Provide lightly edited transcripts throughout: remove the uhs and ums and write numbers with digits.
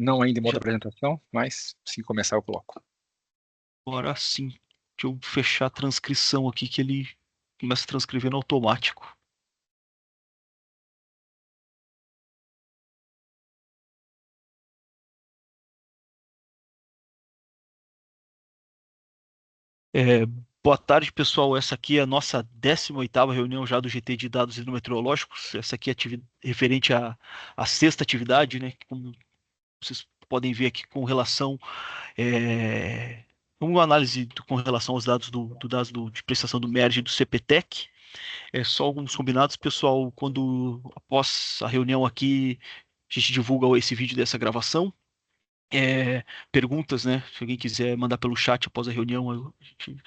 Não ainda em modo Já, apresentação, mas se começar eu coloco. agora sim. Deixa eu fechar a transcrição aqui, que ele começa a transcrever no automático. É, boa tarde, pessoal. Essa aqui é a nossa 18ª reunião já do GT de Dados Hidrometeorológicos. Essa aqui é referente à sexta atividade, né? Como vocês podem ver aqui com relação uma análise com relação aos dados de prestação do MERG e do CPTEC. É só alguns combinados, pessoal. Quando após a reunião aqui, a gente divulga esse vídeo dessa gravação. Perguntas, né? Se alguém quiser mandar pelo chat após a reunião, a gente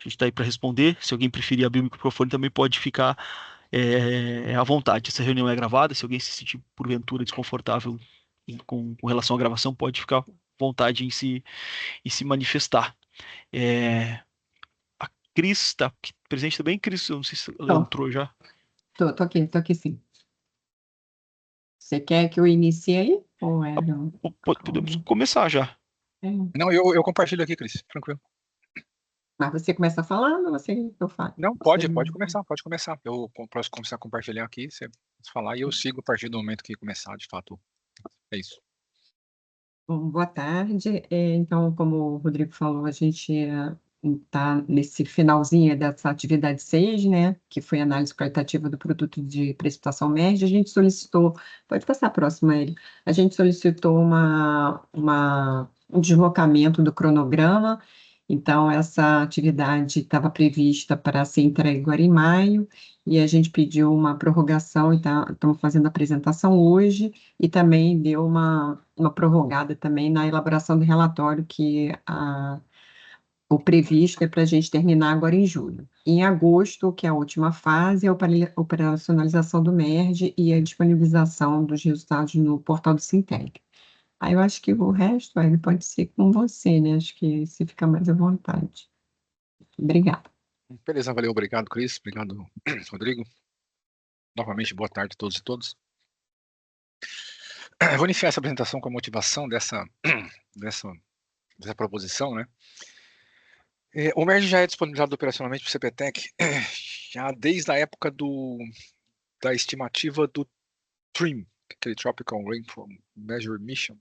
está aí para responder. Se alguém preferir abrir o microfone, também pode ficar à vontade. Essa reunião é gravada. Se alguém se sentir porventura desconfortável com relação à gravação, pode ficar à vontade em se manifestar. É, a Cris está presente também. Cris, eu não sei se ela Tô, entrou já. tô aqui sim. Você quer que eu inicie aí? Ou é, Ah, não? Podemos começar já. É. Não, eu compartilho aqui, Cris, tranquilo. Mas você começa falando ou você que eu falo? Não, Você- pode começar, pode começar. Eu posso começar a compartilhar aqui, você falar, e eu sigo a partir do momento que começar, de fato. É isso. Bom, boa tarde. Então, como o Rodrigo falou, a gente está nesse finalzinho dessa atividade 6, né? Que foi a análise qualitativa do produto de precipitação média. A gente solicitou, pode passar a próxima, ele. A gente solicitou um deslocamento do cronograma. Então, essa atividade estava prevista para ser entregue agora em maio, e a gente pediu uma prorrogação, e estamos fazendo a apresentação hoje, e também deu uma prorrogada também na elaboração do relatório, que o previsto é para a gente terminar agora em julho. Em agosto, que é a última fase, é a operacionalização do MERG e a disponibilização dos resultados no portal do Sintec. Aí eu acho que o resto, ele pode ser com você, né? Acho que você fica mais à vontade. Obrigada. Beleza, valeu, obrigado, Cris, obrigado, Rodrigo. Novamente, boa tarde a todos e todas. Vou iniciar essa apresentação com a motivação dessa proposição, né? O MERG já é disponibilizado operacionalmente para o CPTEC já desde a época da estimativa do TRMM, aquele Tropical Rainfall Measure Mission.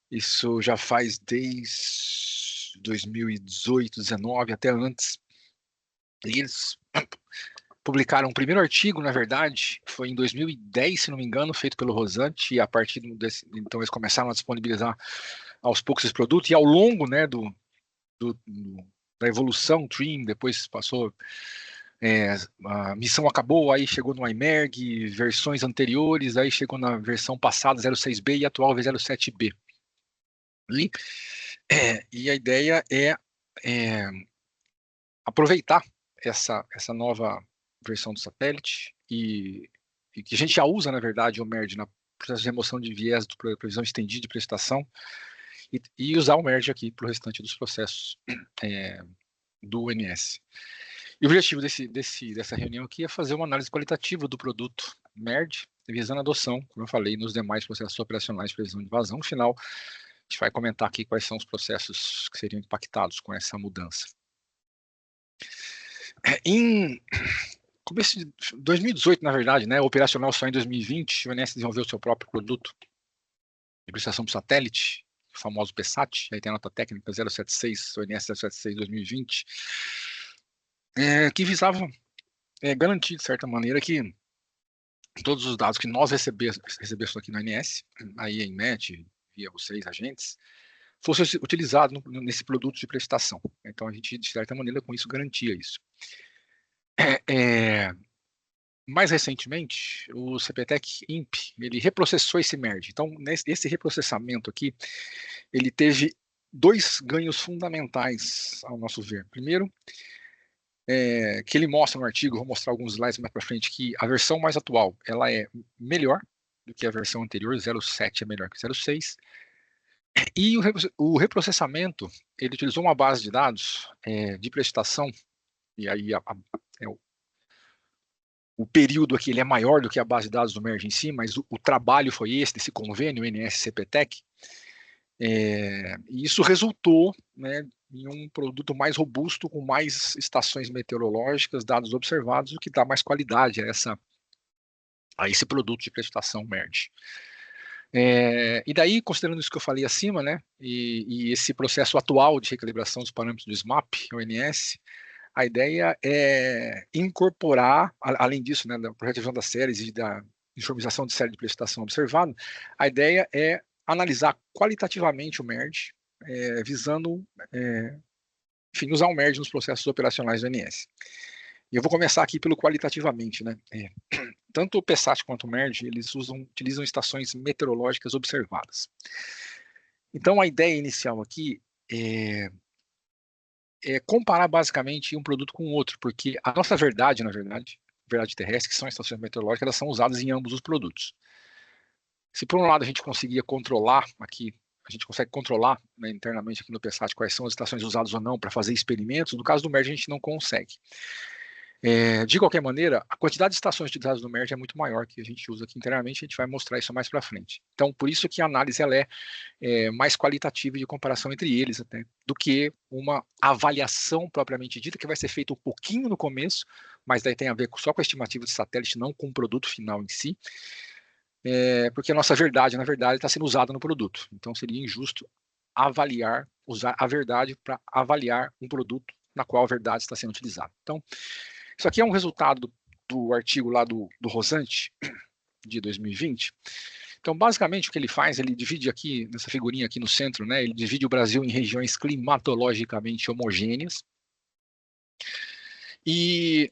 Isso já faz desde 2018, 2019, até antes. E eles publicaram o primeiro artigo, na verdade, foi em 2010, se não me engano, feito pelo Rosante, e a partir desse, então eles começaram a disponibilizar aos poucos esse produto, e ao longo, né, da evolução, TRMM, depois passou, a missão acabou, aí chegou no iMerg, versões anteriores, aí chegou na versão passada, 06B, e atual 07B. E a ideia é aproveitar essa nova versão do satélite e que a gente já usa, na verdade, o MERG na processo de remoção de viés de previsão estendida de prestação e usar o MERG aqui para o restante dos processos do ONS. E o objetivo dessa reunião aqui é fazer uma análise qualitativa do produto MERG, visando a adoção, como eu falei, nos demais processos operacionais de previsão de vazão. No final, a gente vai comentar aqui quais são os processos que seriam impactados com essa mudança. Em começo de 2018, na verdade, né, operacional só em 2020, o INS desenvolveu o seu próprio produto de prestação por satélite, o famoso PSAT, aí tem a nota técnica 076, o INS 076 2020, que visava garantir, de certa maneira, que todos os dados que nós recebêssemos aqui no INS, aí em MET, via os 6 agentes, fossem utilizados nesse produto de prestação. Então, a gente, de certa maneira, com isso, garantia isso. Mais recentemente, o CPTEC INP, ele reprocessou esse MERG. Então, nesse reprocessamento aqui, ele teve 2 ganhos fundamentais, ao nosso ver. Primeiro, que ele mostra no artigo, vou mostrar alguns slides mais para frente, que a versão mais atual, ela é melhor do que a versão anterior, 0.7 é melhor que 0.6. E o reprocessamento, ele utilizou uma base de dados de prestação, e aí o período aqui ele é maior do que a base de dados do MERG em si, mas o trabalho foi esse, desse convênio NS-CPTEC, E isso resultou, né, em um produto mais robusto, com mais estações meteorológicas, dados observados, o que dá mais qualidade a esse produto de precipitação MERGE. E daí, considerando isso que eu falei acima, né, e esse processo atual de recalibração dos parâmetros do SMAP, ONS, a ideia é incorporar, além disso, né, da projeção das séries e da uniformização de série de precipitação observada, a ideia é analisar qualitativamente o MERGE, visando, enfim, usar o MERGE nos processos operacionais do ONS. E eu vou começar aqui pelo qualitativamente, né? Tanto o PESAT quanto o MERGE, eles utilizam estações meteorológicas observadas. Então, a ideia inicial aqui é comparar basicamente um produto com o outro, porque a nossa verdade, na verdade, verdade terrestre, que são estações meteorológicas, elas são usadas em ambos os produtos. Se por um lado a gente conseguia controlar aqui, a gente consegue controlar, né, internamente aqui no PESAT quais são as estações usadas ou não para fazer experimentos, no caso do MERGE a gente não consegue. De qualquer maneira, a quantidade de estações utilizadas no MERGE é muito maior que a gente usa aqui internamente, a gente vai mostrar isso mais para frente. Então, por isso que a análise ela é mais qualitativa de comparação entre eles, até, do que uma avaliação propriamente dita, que vai ser feita um pouquinho no começo, mas daí tem a ver só com a estimativa de satélite, não com o produto final em si, porque a nossa verdade, na verdade, está sendo usada no produto. Então, seria injusto usar a verdade para avaliar um produto na qual a verdade está sendo utilizada. Então, isso aqui é um resultado do artigo lá do Rosante, de 2020. Então, basicamente, o que ele faz, ele divide aqui, nessa figurinha aqui no centro, né, ele divide o Brasil em regiões climatologicamente homogêneas. E,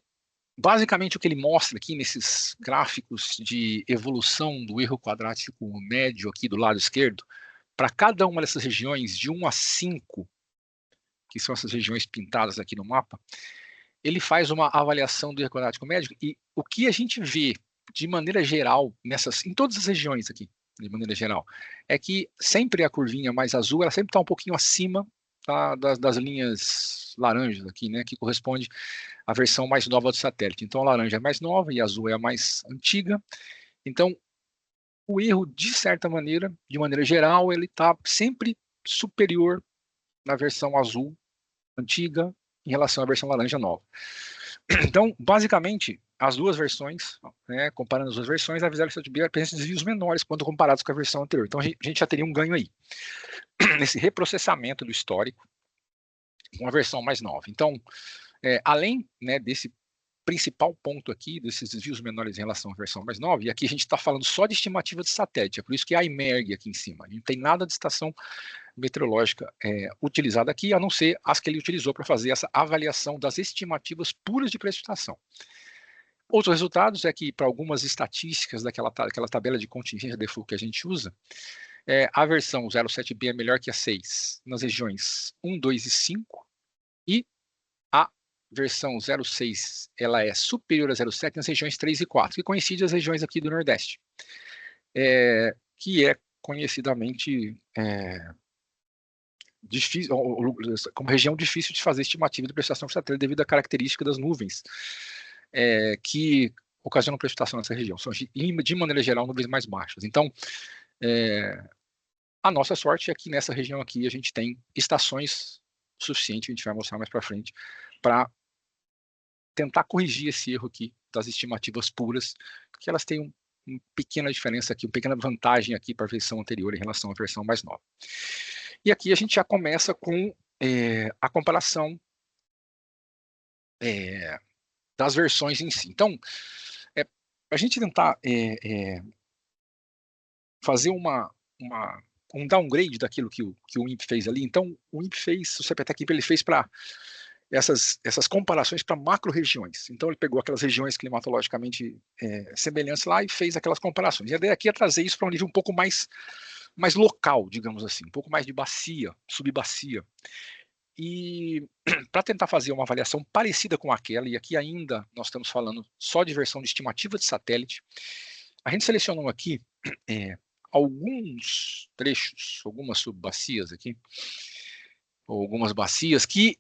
basicamente, o que ele mostra aqui nesses gráficos de evolução do erro quadrático médio aqui do lado esquerdo, para cada uma dessas regiões, de 1 a 5, que são essas regiões pintadas aqui no mapa, ele faz uma avaliação do erro quadrático médio, e o que a gente vê de maneira geral em todas as regiões aqui, de maneira geral, é que sempre a curvinha mais azul, ela sempre está um pouquinho acima das linhas laranjas aqui, né, que corresponde à versão mais nova do satélite. Então a laranja é mais nova e a azul é a mais antiga. Então o erro, de certa maneira, de maneira geral, ele está sempre superior na versão azul antiga em relação à versão laranja nova. Então, basicamente, as duas versões, né, comparando as duas versões, a VisLSatB apresenta desvios menores quando comparados com a versão anterior. Então, a gente já teria um ganho aí, nesse reprocessamento do histórico com a versão mais nova. Então, além, né, desse principal ponto aqui, desses desvios menores em relação à versão mais nova, e aqui a gente está falando só de estimativa de satélite, é por isso que há a IMERG aqui em cima, não tem nada de estação meteorológica utilizada aqui, a não ser as que ele utilizou para fazer essa avaliação das estimativas puras de precipitação. Outros resultados é que, para algumas estatísticas daquela tabela de contingência default que a gente usa, a versão 07B é melhor que a 6 nas regiões 1, 2 e 5, e a versão 06 ela é superior a 07 nas regiões 3 e 4, que coincide as regiões aqui do Nordeste, que é conhecidamente difícil, como região difícil de fazer estimativa de precipitação de satélite devido à característica das nuvens que ocasionam precipitação nessa região. São, de maneira geral, nuvens mais baixas. Então, a nossa sorte é que nessa região aqui a gente tem estações suficientes, a gente vai mostrar mais para frente, para tentar corrigir esse erro aqui das estimativas puras, que elas têm uma pequena diferença aqui, uma pequena vantagem aqui para a versão anterior em relação à versão mais nova. E aqui a gente já começa com a comparação das versões em si. Então, para a gente tentar fazer um downgrade daquilo que o INPE fez ali, então o INPE fez, o CPTEC ele fez para essas comparações para macro-regiões. Então ele pegou aquelas regiões climatologicamente semelhantes lá e fez aquelas comparações. E a ideia aqui é trazer isso para um nível um pouco mais local, digamos assim, um pouco mais de bacia, subbacia. E para tentar fazer uma avaliação parecida com aquela, e aqui ainda nós estamos falando só de versão de estimativa de satélite, a gente selecionou aqui alguns trechos, algumas subbacias aqui, ou algumas bacias que,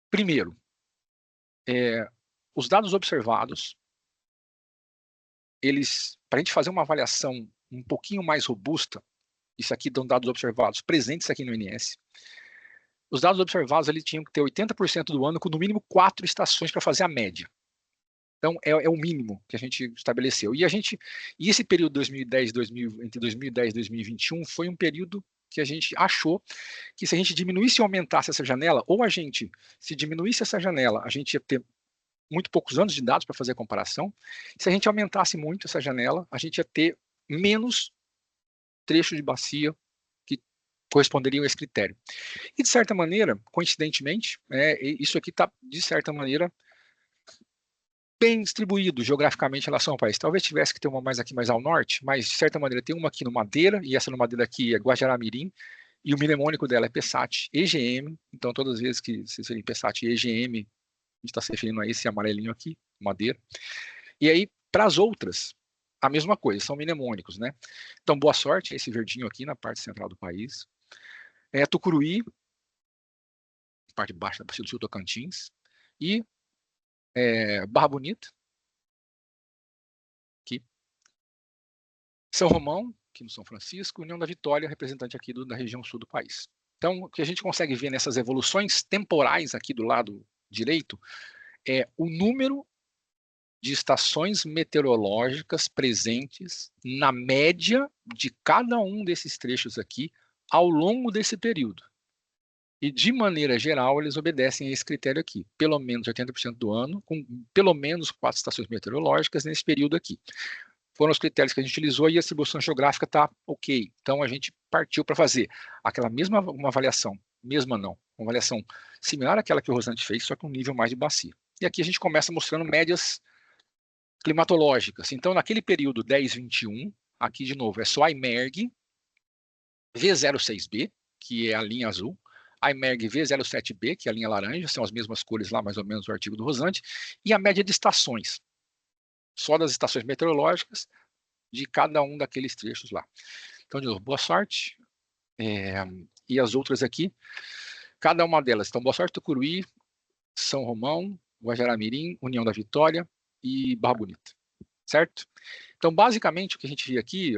primeiro, os dados observados, para a gente fazer uma avaliação um pouquinho mais robusta, Isso aqui dão dados observados presentes aqui no INS. Os dados observados ali tinham que ter 80% do ano com no mínimo 4 estações para fazer a média. Então, é o mínimo que a gente estabeleceu. E esse período 2010, entre 2010 e 2021 foi um período que a gente achou que se a gente diminuísse ou aumentasse essa janela, ou se diminuísse essa janela, a gente ia ter muito poucos anos de dados para fazer a comparação. Se a gente aumentasse muito essa janela, a gente ia ter menos trechos de bacia que corresponderiam a esse critério. E, de certa maneira, coincidentemente, isso aqui está, de certa maneira, bem distribuído geograficamente em relação ao país. Talvez tivesse que ter uma mais aqui, mais ao norte, mas, de certa maneira, tem uma aqui no Madeira, e essa no Madeira aqui é Guajará-Mirim, e o mnemônico dela é PESAT EGM, então todas as vezes que vocês verem PESAT EGM, a gente está se referindo a esse amarelinho aqui, Madeira. E aí, para as outras, a mesma coisa, são mnemônicos, né? Então, Boa Sorte, esse verdinho aqui na parte central do país. Tucuruí, parte de baixo da Bacia do Sul, Tocantins. E Barra Bonita, aqui. São Romão, aqui no São Francisco. União da Vitória, representante aqui da região sul do país. Então, o que a gente consegue ver nessas evoluções temporais aqui do lado direito é o número de estações meteorológicas presentes na média de cada um desses trechos aqui ao longo desse período. E, de maneira geral, eles obedecem a esse critério aqui, pelo menos 80% do ano, com pelo menos 4 estações meteorológicas nesse período aqui. Foram os critérios que a gente utilizou e a distribuição geográfica está ok. Então, a gente partiu para fazer aquela uma avaliação, uma avaliação similar àquela que o Rosante fez, só que um nível mais de bacia. E aqui a gente começa mostrando médias climatológicas. Então, naquele período 10-21, aqui de novo é só a IMERG V06B, que é a linha azul, a IMERG V07B, que é a linha laranja, são as mesmas cores lá, mais ou menos, do artigo do Rosante, e a média de estações, só das estações meteorológicas de cada um daqueles trechos lá. Então, de novo, Boa Sorte, e as outras aqui, cada uma delas, então, Boa Sorte, Tucuruí, São Romão, Guajará-Mirim, União da Vitória e Barra Bonita, certo? Então, basicamente, o que a gente vê aqui,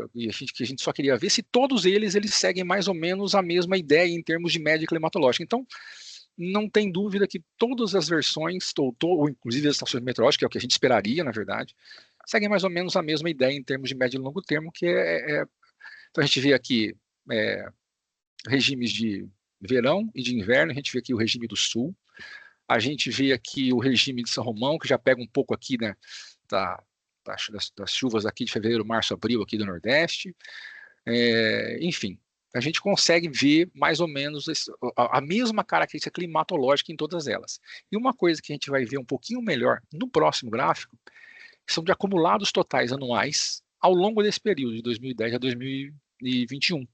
que a gente só queria ver se todos eles seguem mais ou menos a mesma ideia em termos de média climatológica. Então, não tem dúvida que todas as versões, ou inclusive as estações meteorológicas, que é o que a gente esperaria, na verdade, seguem mais ou menos a mesma ideia em termos de médio e longo termo, que então, a gente vê aqui regimes de verão e de inverno, a gente vê aqui o regime do sul, a gente vê aqui o regime de São Romão, que já pega um pouco aqui, né, das chuvas aqui de fevereiro, março, abril aqui do Nordeste. Enfim, a gente consegue ver mais ou menos a mesma característica climatológica em todas elas. E uma coisa que a gente vai ver um pouquinho melhor no próximo gráfico são de acumulados totais anuais ao longo desse período, de 2010 a 2021.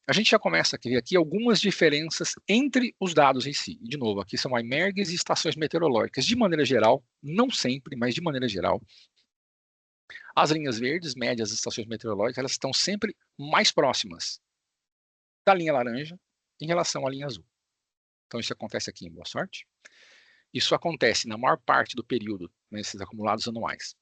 A gente já começa a ver aqui algumas diferenças entre os dados em si. E, de novo, aqui são IMERGs e estações meteorológicas. De maneira geral, não sempre, mas de maneira geral, as linhas verdes, médias, das estações meteorológicas, elas estão sempre mais próximas da linha laranja em relação à linha azul. Então, isso acontece aqui em Boa Sorte. Isso acontece na maior parte do período, nesses acumulados anuais.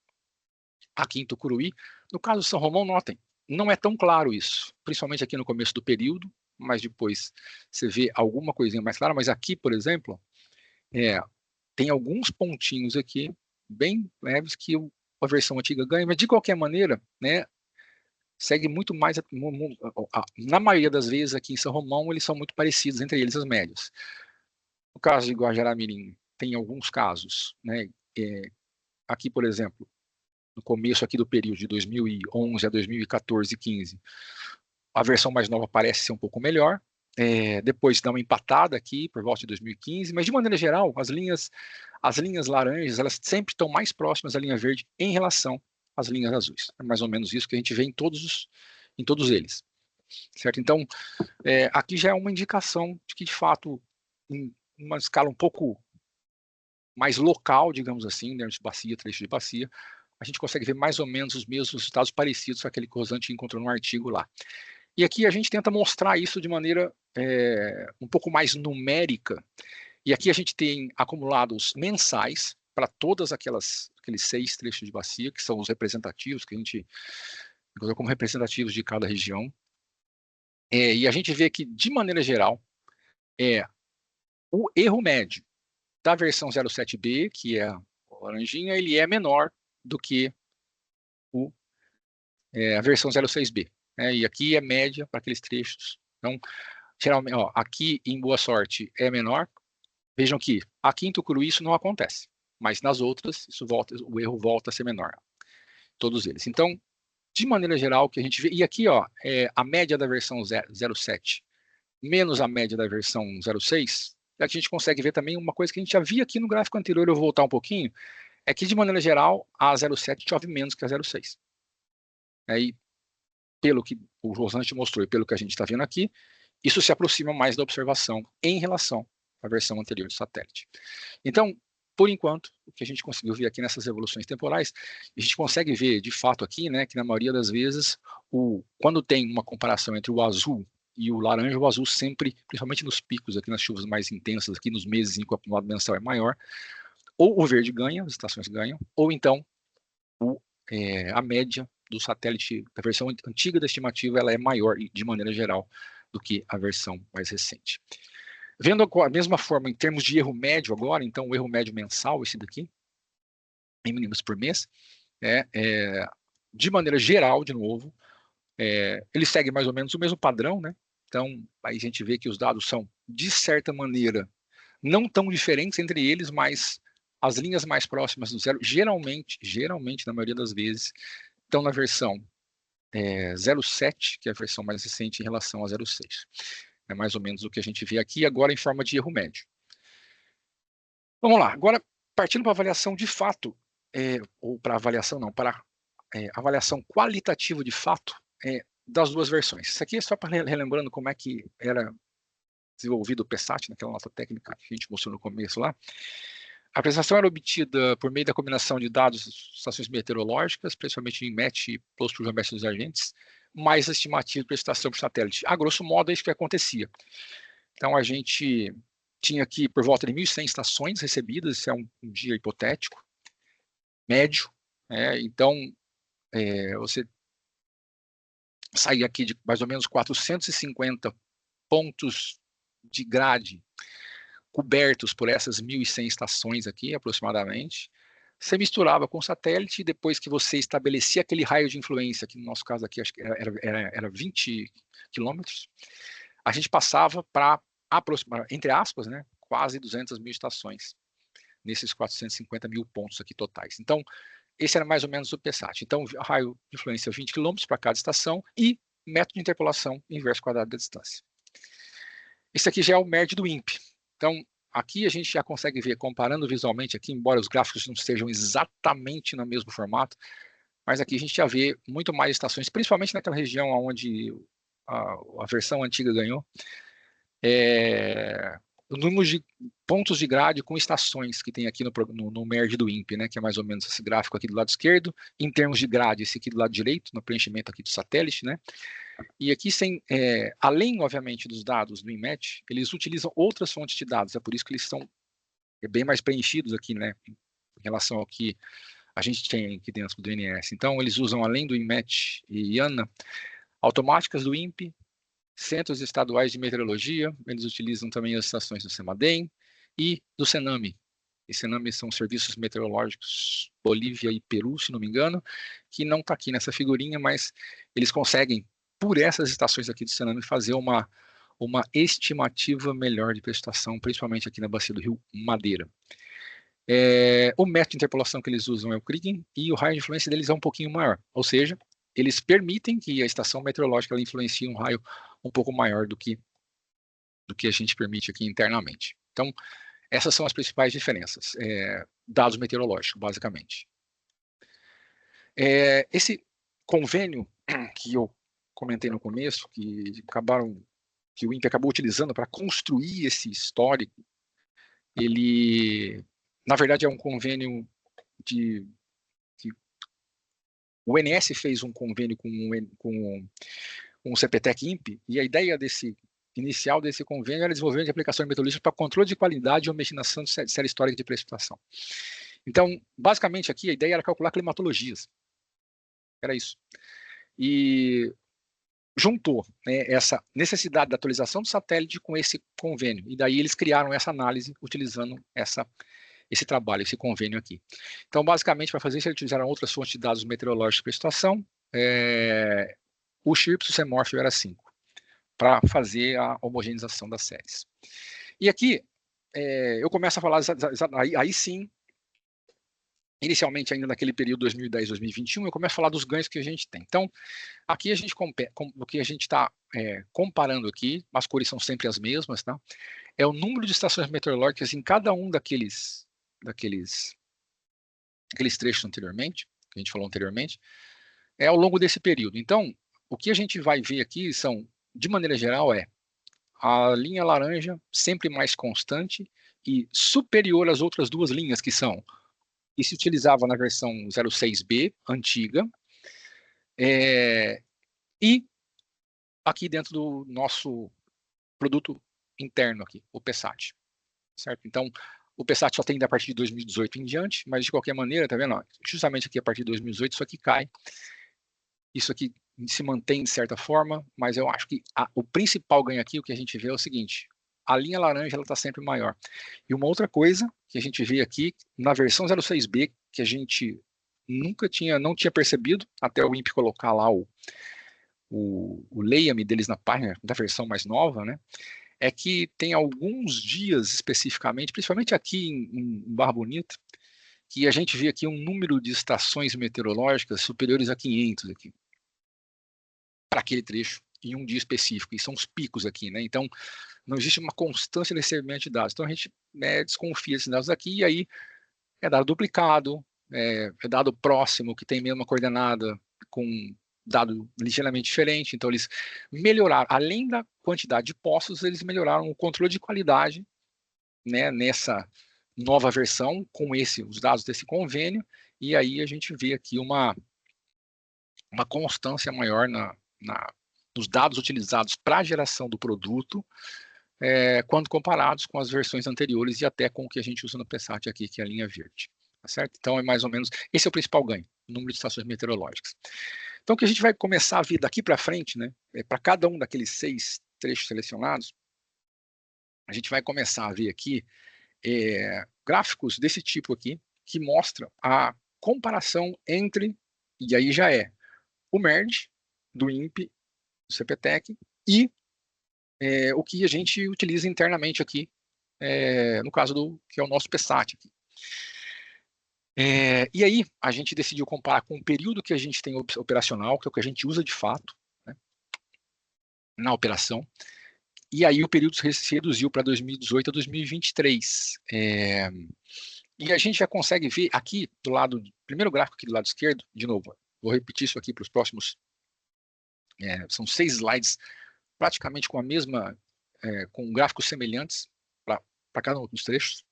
Aqui em Tucuruí, no caso de São Romão, notem, não é tão claro isso, principalmente aqui no começo do período, mas depois você vê alguma coisinha mais clara, mas aqui, por exemplo, tem alguns pontinhos aqui, bem leves, que a versão antiga ganha, mas de qualquer maneira, né, segue muito mais, na maioria das vezes aqui em São Romão, eles são muito parecidos entre eles, as médias. No caso de Guajará-Mirim, tem alguns casos, né, aqui, por exemplo, no começo aqui do período de 2011 a 2014 e 15, a versão mais nova parece ser um pouco melhor, depois dá uma empatada aqui por volta de 2015, mas de maneira geral, as linhas laranjas, elas sempre estão mais próximas da linha verde em relação às linhas azuis. É mais ou menos isso que a gente vê em todos eles, certo? Então, aqui já é uma indicação de que, de fato, em uma escala um pouco mais local, digamos assim, dentro de bacia, trecho de bacia, a gente consegue ver mais ou menos os mesmos resultados parecidos com aquele que o Rosante encontrou no artigo lá. E aqui a gente tenta mostrar isso de maneira um pouco mais numérica. E aqui a gente tem acumulados mensais para todas aqueles 6 trechos de bacia, que são os representativos, que a gente encontrou como representativos de cada região. E a gente vê que, de maneira geral, o erro médio da versão 07B, que é a laranjinha, ele é menor do que a versão 06B. E aqui é média para aqueles trechos. Então, geralmente, aqui em Boa Sorte é menor. Vejam que aqui em Tucuruí isso não acontece, mas nas outras o erro volta a ser menor. Todos eles. Então, de maneira geral, o que a gente vê, e aqui a média da versão 07 menos a média da versão 06, a gente consegue ver também uma coisa que a gente já via aqui no gráfico anterior, eu vou voltar um pouquinho, é que, de maneira geral, a 07 chove menos que a 06. Aí, pelo que o Rosante mostrou e pelo que a gente está vendo aqui, isso se aproxima mais da observação em relação à versão anterior do satélite. Então, por enquanto, o que a gente conseguiu ver aqui nessas evoluções temporais, a gente consegue ver, de fato, aqui, né, que na maioria das vezes, quando tem uma comparação entre o azul e o laranja, o azul sempre, principalmente nos picos, aqui nas chuvas mais intensas, aqui nos meses em que o acumulado mensal é maior, ou o verde ganha, as estações ganham, ou então a média do satélite, da versão antiga da estimativa, ela é maior, de maneira geral, do que a versão mais recente. Vendo a mesma forma em termos de erro médio agora, então o erro médio mensal, esse daqui, em milímetros por mês, de maneira geral, de novo, ele segue mais ou menos o mesmo padrão, né? Então, aí a gente vê que os dados são, de certa maneira, não tão diferentes entre eles, mas as linhas mais próximas do zero, geralmente, na maioria das vezes, estão na versão 07, que é a versão mais recente em relação a 06. É mais ou menos o que a gente vê aqui, agora em forma de erro médio. Vamos lá, agora partindo para a avaliação de fato, ou para avaliação não, para avaliação qualitativa de fato das duas versões. Isso aqui é só para relembrando como é que era desenvolvido o PSAT, naquela nota técnica que a gente mostrou no começo lá. A apresentação era obtida por meio da combinação de dados das estações meteorológicas, principalmente em MET e Posto João Bessa dos Argentes, mais a estimativa de precipitação por satélite. A grosso modo, é isso que acontecia. Então, a gente tinha aqui por volta de 1.100 estações recebidas, isso é um dia hipotético, médio. Então, você saía aqui de mais ou menos 450 pontos de grade cobertos por essas 1.100 estações aqui, aproximadamente. Você misturava com o satélite, e depois que você estabelecia aquele raio de influência, que no nosso caso aqui acho que era 20 quilômetros, a gente passava para aproximar, entre aspas, né, quase 200 mil estações, nesses 450 mil pontos aqui totais. Então, esse era mais ou menos o PSAT. Então, raio de influência 20 quilômetros para cada estação e método de interpolação inverso quadrado da distância. Esse aqui já é o MERD do INPE. Então, aqui a gente já consegue ver, comparando visualmente aqui, embora os gráficos não estejam exatamente no mesmo formato, mas aqui a gente já vê muito mais estações, principalmente naquela região onde a versão antiga ganhou. O número de pontos de grade com estações que tem aqui no MERD do INPE, né, que é mais ou menos esse gráfico aqui do lado esquerdo, em termos de grade, esse aqui do lado direito, no preenchimento aqui do satélite, né? E aqui, além, obviamente, dos dados do INMET, eles utilizam outras fontes de dados, é por isso que eles são bem mais preenchidos aqui, né, em relação ao que a gente tem aqui dentro do INS. Então, eles usam, além do INMET e IANA, automáticas do INPE, centros estaduais de meteorologia, eles utilizam também as estações do CEMADEM e do CENAME. E CENAME são serviços meteorológicos Bolívia e Peru, se não me engano, que não está aqui nessa figurinha, mas eles conseguem, por essas estações aqui do CENAME, fazer uma estimativa melhor de precipitação, principalmente aqui na bacia do Rio Madeira. O método de interpolação que eles usam é o Kriging, e o raio de influência deles é um pouquinho maior, ou seja, eles permitem que a estação meteorológica ela influencie um raio um pouco maior do que a gente permite aqui internamente. Então, essas são as principais diferenças. Dados meteorológicos, basicamente. Esse convênio que eu comentei no começo, que o INPE acabou utilizando para construir esse histórico, ele, na verdade, é um convênio que o INS fez um convênio com o CPTEC-INPE, e a ideia inicial desse convênio era desenvolver de aplicações meteorológicas para controle de qualidade e homogenização de série histórica de precipitação. Então, basicamente aqui, a ideia era calcular climatologias. Era isso. E juntou, né, essa necessidade da atualização do satélite com esse convênio, e daí eles criaram essa análise utilizando esse trabalho, esse convênio aqui. Então, basicamente, para fazer isso, eles utilizaram outras fontes de dados meteorológicos para a situação, o CHIRPS, o CEMORPH era 5, para fazer a homogeneização das séries. E aqui, eu começo a falar, aí sim, inicialmente ainda naquele período 2010, 2021, eu começo a falar dos ganhos que a gente tem. Então, aqui a gente o que a gente está comparando aqui, as cores são sempre as mesmas, tá? É o número de estações meteorológicas em cada um daqueles trechos anteriormente, que a gente falou anteriormente, ao longo desse período. Então, o que a gente vai ver aqui são, de maneira geral, a linha laranja sempre mais constante e superior às outras duas linhas que se utilizava na versão 06B antiga, e aqui dentro do nosso produto interno aqui, o PESAT, certo? Então, o PESAT só tem a partir de 2018 em diante, mas de qualquer maneira, tá vendo? Justamente aqui a partir de 2018 isso aqui cai, isso aqui se mantém de certa forma, mas eu acho que o principal ganho aqui, o que a gente vê é o seguinte: a linha laranja está sempre maior. E uma outra coisa que a gente vê aqui, na versão 06B, que a gente não tinha percebido, até o INPE colocar lá o leia-me deles na página da versão mais nova, né? É que tem alguns dias especificamente, principalmente aqui em Barra Bonita, que a gente vê aqui um número de estações meteorológicas superiores a 500 aqui, para aquele trecho, em um dia específico, e são os picos aqui, né? Então, não existe uma constância de recebimento de dados. Então, a gente desconfia desses dados aqui, e aí é dado duplicado, é dado próximo, que tem mesma coordenada, com dado ligeiramente diferente. Então, eles melhoraram, além da quantidade de postos, eles melhoraram o controle de qualidade, né, nessa nova versão, com os dados desse convênio, e aí a gente vê aqui uma constância maior nos dados utilizados para a geração do produto, quando comparados com as versões anteriores e até com o que a gente usa no PESAT aqui, que é a linha verde. Tá certo? Então, é mais ou menos, esse é o principal ganho, o número de estações meteorológicas. Então, o que a gente vai começar a ver daqui para frente, né, para cada um daqueles 6 trechos selecionados, a gente vai começar a ver aqui gráficos desse tipo aqui, que mostra a comparação entre, e aí já o MERD, do INPE, do CPTEC, e o que a gente utiliza internamente aqui, no caso que é o nosso PESAT aqui. E aí, a gente decidiu comparar com o período que a gente tem operacional, que é o que a gente usa de fato, né, na operação, e aí o período se reduziu para 2018 a 2023. E a gente já consegue ver aqui do lado, primeiro gráfico aqui do lado esquerdo, de novo, vou repetir isso aqui para os próximos, são 6 slides, praticamente com com gráficos semelhantes para cada um dos trechos.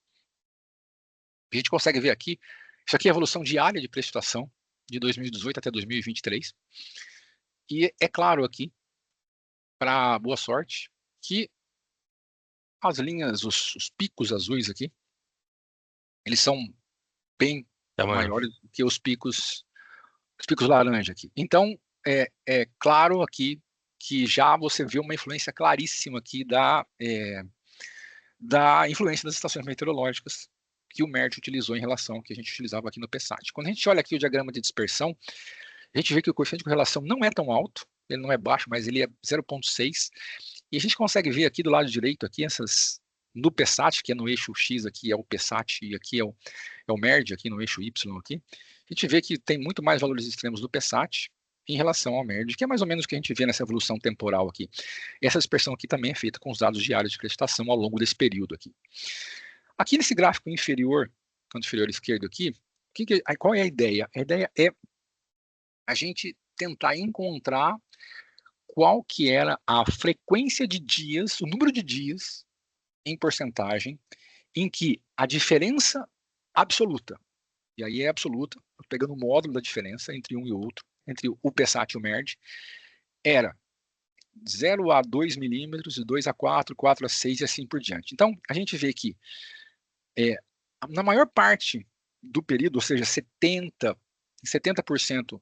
A gente consegue ver aqui, isso aqui é a evolução diária de precipitação de 2018 até 2023. E é claro aqui, para boa sorte, que as linhas, os picos azuis aqui, eles são bem maiores do que os picos laranja aqui. Então, é claro aqui que já você vê uma influência claríssima aqui da influência das estações meteorológicas que o MERD utilizou em relação ao que a gente utilizava aqui no PESAT. Quando a gente olha aqui o diagrama de dispersão, a gente vê que o coeficiente de correlação não é tão alto, ele não é baixo, mas ele é 0,6, e a gente consegue ver aqui do lado direito, aqui no PESAT, que é no eixo X, aqui é o PESAT, e aqui é o MERD, aqui no eixo Y, aqui, a gente vê que tem muito mais valores extremos do PESAT em relação ao MERD, que é mais ou menos o que a gente vê nessa evolução temporal aqui. Essa dispersão aqui também é feita com os dados diários de precipitação ao longo desse período aqui. Aqui nesse gráfico inferior, canto inferior esquerdo aqui, qual é a ideia? A ideia é a gente tentar encontrar qual que era a frequência de dias, o número de dias em porcentagem, em que a diferença absoluta, e aí é absoluta, pegando o módulo da diferença entre um e outro, entre o PESAT e o MERD, era 0 a 2 milímetros, de 2 a 4, 4 a 6 e assim por diante. Então, a gente vê que na maior parte do período, ou seja, 70%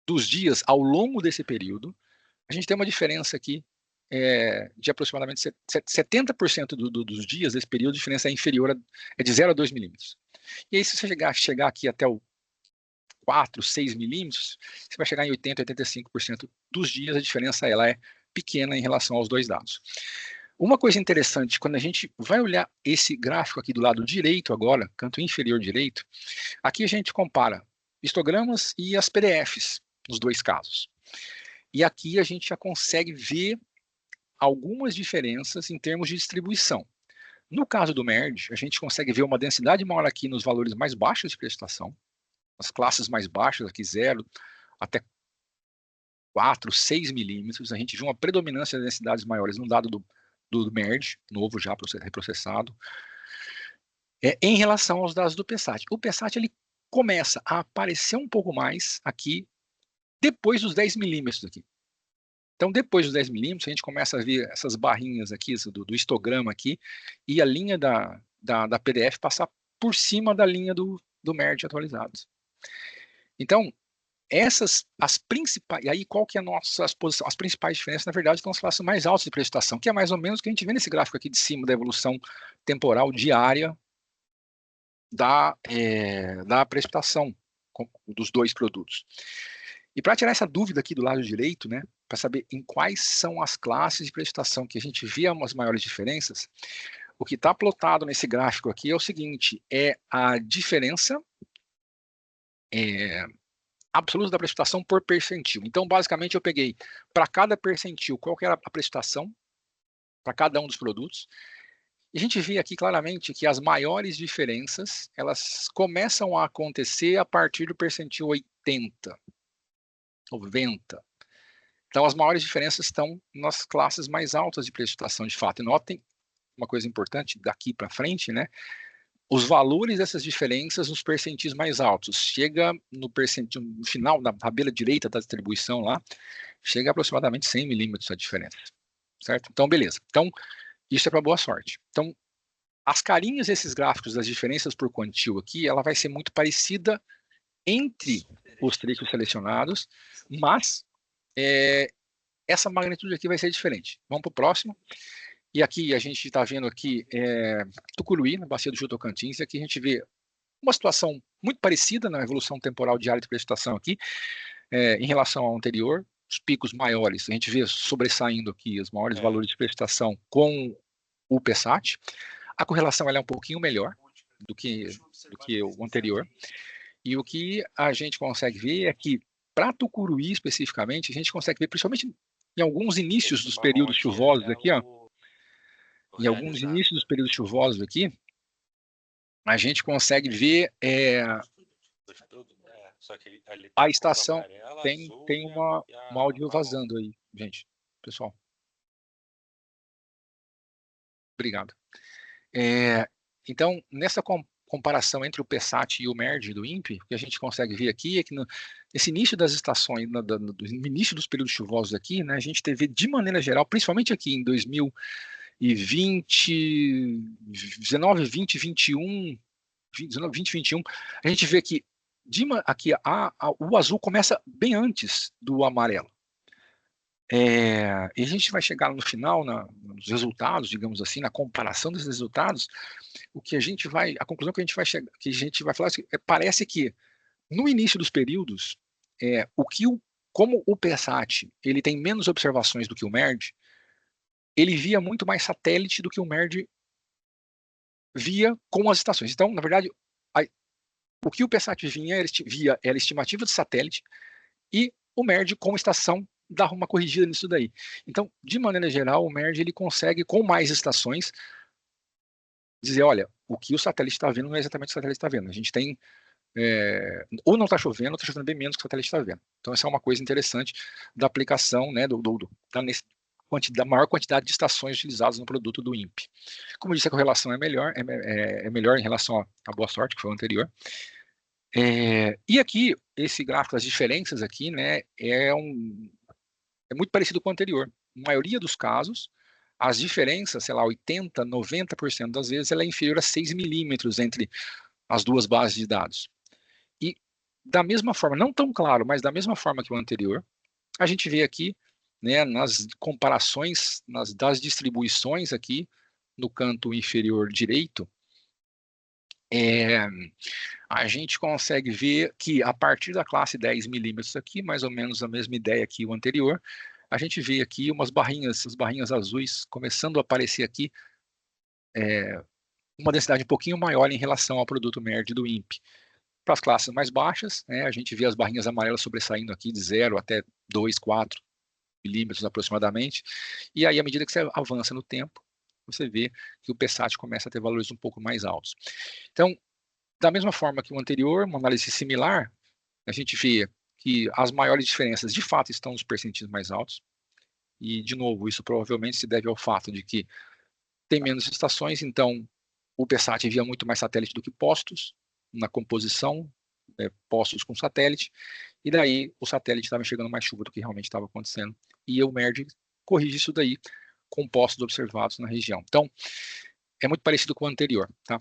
dos dias ao longo desse período, a gente tem uma diferença aqui de aproximadamente 70% dos dias desse período, a diferença é inferior é de 0 a 2 milímetros. E aí, se você chegar aqui até o 4, 6 milímetros, você vai chegar em 80, 85% dos dias, a diferença ela é pequena em relação aos dois dados. Uma coisa interessante, quando a gente vai olhar esse gráfico aqui do lado direito agora, canto inferior direito, aqui a gente compara histogramas e as PDFs, nos dois casos. E aqui a gente já consegue ver algumas diferenças em termos de distribuição. No caso do MERD, a gente consegue ver uma densidade maior aqui nos valores mais baixos de precipitação, as classes mais baixas, aqui 0 até 4, 6 milímetros, a gente viu uma predominância de densidades maiores no dado do MERD, novo já reprocessado, em relação aos dados do PSAT. O PSAT ele começa a aparecer um pouco mais aqui, depois dos 10 milímetros aqui. Então, depois dos 10 milímetros, a gente começa a ver essas barrinhas aqui, do histograma aqui, e a linha da PDF passar por cima da linha do MERD atualizados. Então, as principais, e aí qual que é a nossa posição? As principais diferenças, na verdade, estão nas classes mais altas de precipitação, que é mais ou menos o que a gente vê nesse gráfico aqui de cima, da evolução temporal diária da precipitação dos dois produtos. E para tirar essa dúvida aqui do lado direito, né, para saber em quais são as classes de precipitação que a gente vê as maiores diferenças, o que está plotado nesse gráfico aqui é o seguinte, é a diferença absoluta da precipitação por percentil. Então, basicamente, eu peguei para cada percentil qual que era a precipitação para cada um dos produtos, e a gente vê aqui claramente que as maiores diferenças, elas começam a acontecer a partir do percentil 80, 90. Então, as maiores diferenças estão nas classes mais altas de precipitação, de fato. E notem uma coisa importante daqui para frente, né? Os valores dessas diferenças nos percentis mais altos. Chega no percentil, no final, na tabela direita da distribuição lá, chega a aproximadamente 100 milímetros a diferença. Certo? Então, beleza. Então, isso é para boa sorte. Então, as carinhas desses gráficos das diferenças por quantil aqui, ela vai ser muito parecida entre os trechos selecionados, mas essa magnitude aqui vai ser diferente. Vamos para o próximo. E aqui a gente está vendo aqui Tucuruí, na bacia do Rio Tocantins, e aqui a gente vê uma situação muito parecida na evolução temporal diária de precipitação aqui, em relação ao anterior, os picos maiores, a gente vê sobressaindo aqui os maiores valores de precipitação com o PSAT. A correlação ela é um pouquinho melhor do que o anterior, e o que a gente consegue ver é que, para Tucuruí especificamente, a gente consegue ver, principalmente em alguns inícios dos períodos chuvosos aqui, ó, em alguns inícios dos períodos chuvosos aqui, a gente consegue ver a estação tem uma áudio vazando aí, gente, pessoal. Obrigado. Então, nessa comparação entre o PSAT e o MERD do INPE, o que a gente consegue ver aqui é que nesse início das estações, no início dos períodos chuvosos aqui, né, a gente teve, de maneira geral, principalmente aqui em 2020, 19, 20, 21, 19, 20, 21, a gente vê que aqui o azul começa bem antes do amarelo. E a gente vai chegar no final, nos resultados, digamos assim, na comparação desses resultados, a conclusão que a gente vai falar é que parece que no início dos períodos, como o PSAT ele tem menos observações do que o MERD, ele via muito mais satélite do que o MERD via com as estações. Então, na verdade, o que o PSAT via era estimativa de satélite, e o MERD com estação dá uma corrigida nisso daí. Então, de maneira geral, o MERD ele consegue, com mais estações, dizer, olha, o que o satélite está vendo não é exatamente o que o satélite está vendo. A gente tem, ou não está chovendo, ou está chovendo bem menos que o satélite está vendo. Então, essa é uma coisa interessante da aplicação, né, da maior quantidade de estações utilizadas no produto do INPE. Como eu disse, a correlação é melhor em relação à boa sorte, que foi o anterior. E aqui, esse gráfico das diferenças aqui, né, é muito parecido com o anterior. Na maioria dos casos, as diferenças, sei lá, 80%, 90% das vezes, ela é inferior a 6 milímetros entre as duas bases de dados. E da mesma forma, não tão claro, mas da mesma forma que o anterior, a gente vê aqui né, nas comparações das distribuições aqui no canto inferior direito, a gente consegue ver que a partir da classe 10 milímetros aqui, mais ou menos a mesma ideia que o anterior, a gente vê aqui umas barrinhas, as barrinhas azuis começando a aparecer aqui, uma densidade um pouquinho maior em relação ao produto MERD do INPE. Para as classes mais baixas, né, a gente vê as barrinhas amarelas sobressaindo aqui de 0 até 2, 4 milímetros aproximadamente, e aí à medida que você avança no tempo, você vê que o PSAT começa a ter valores um pouco mais altos. Então, da mesma forma que o anterior, uma análise similar, a gente vê que as maiores diferenças de fato estão nos percentis mais altos, e de novo, isso provavelmente se deve ao fato de que tem menos estações, então o PSAT envia muito mais satélite do que postos na composição, postos com satélite, e daí o satélite estava chegando mais chuva do que realmente estava acontecendo, e o MERD corrige isso daí com postos observados na região. Então, é muito parecido com o anterior, tá?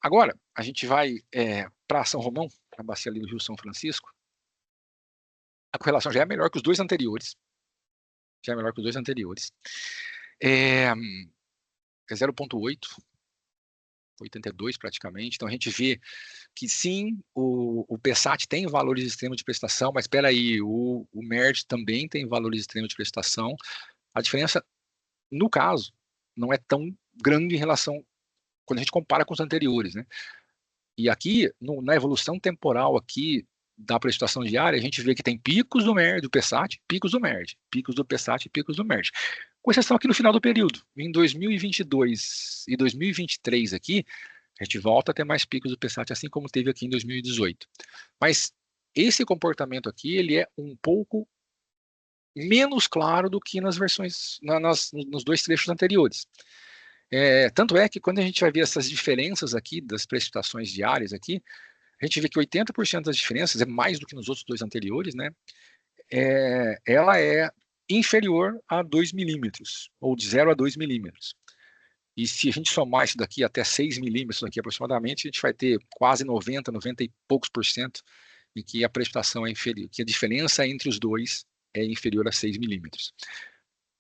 Agora, a gente vai para São Romão, para a bacia ali do Rio São Francisco, a correlação já é melhor que os dois anteriores, é 0,8, 82 praticamente, então a gente vê que sim, o PSAT tem valores extremos de prestação, mas espera aí, o MERD também tem valores extremos de prestação. A diferença, no caso, não é tão grande em relação, quando a gente compara com os anteriores, né? E aqui, na evolução temporal aqui da prestação diária, a gente vê que tem picos do MERD, do PSAT, picos do MERD, picos do PSAT e picos do MERD. Com exceção aqui no final do período, em 2022 e 2023 aqui, a gente volta a ter mais picos do PSAT, assim como teve aqui em 2018. Mas esse comportamento aqui, ele é um pouco menos claro do que nas versões, nos dois trechos anteriores. Tanto é que quando a gente vai ver essas diferenças aqui das precipitações diárias aqui, a gente vê que 80% das diferenças, é mais do que nos outros dois anteriores, né? Ela é inferior a 2 milímetros, ou de 0 a 2 milímetros. E se a gente somar isso daqui até 6 milímetros aqui aproximadamente, a gente vai ter quase 90 e poucos por cento em que a precipitação é inferior, que a diferença entre os dois é inferior a 6 milímetros.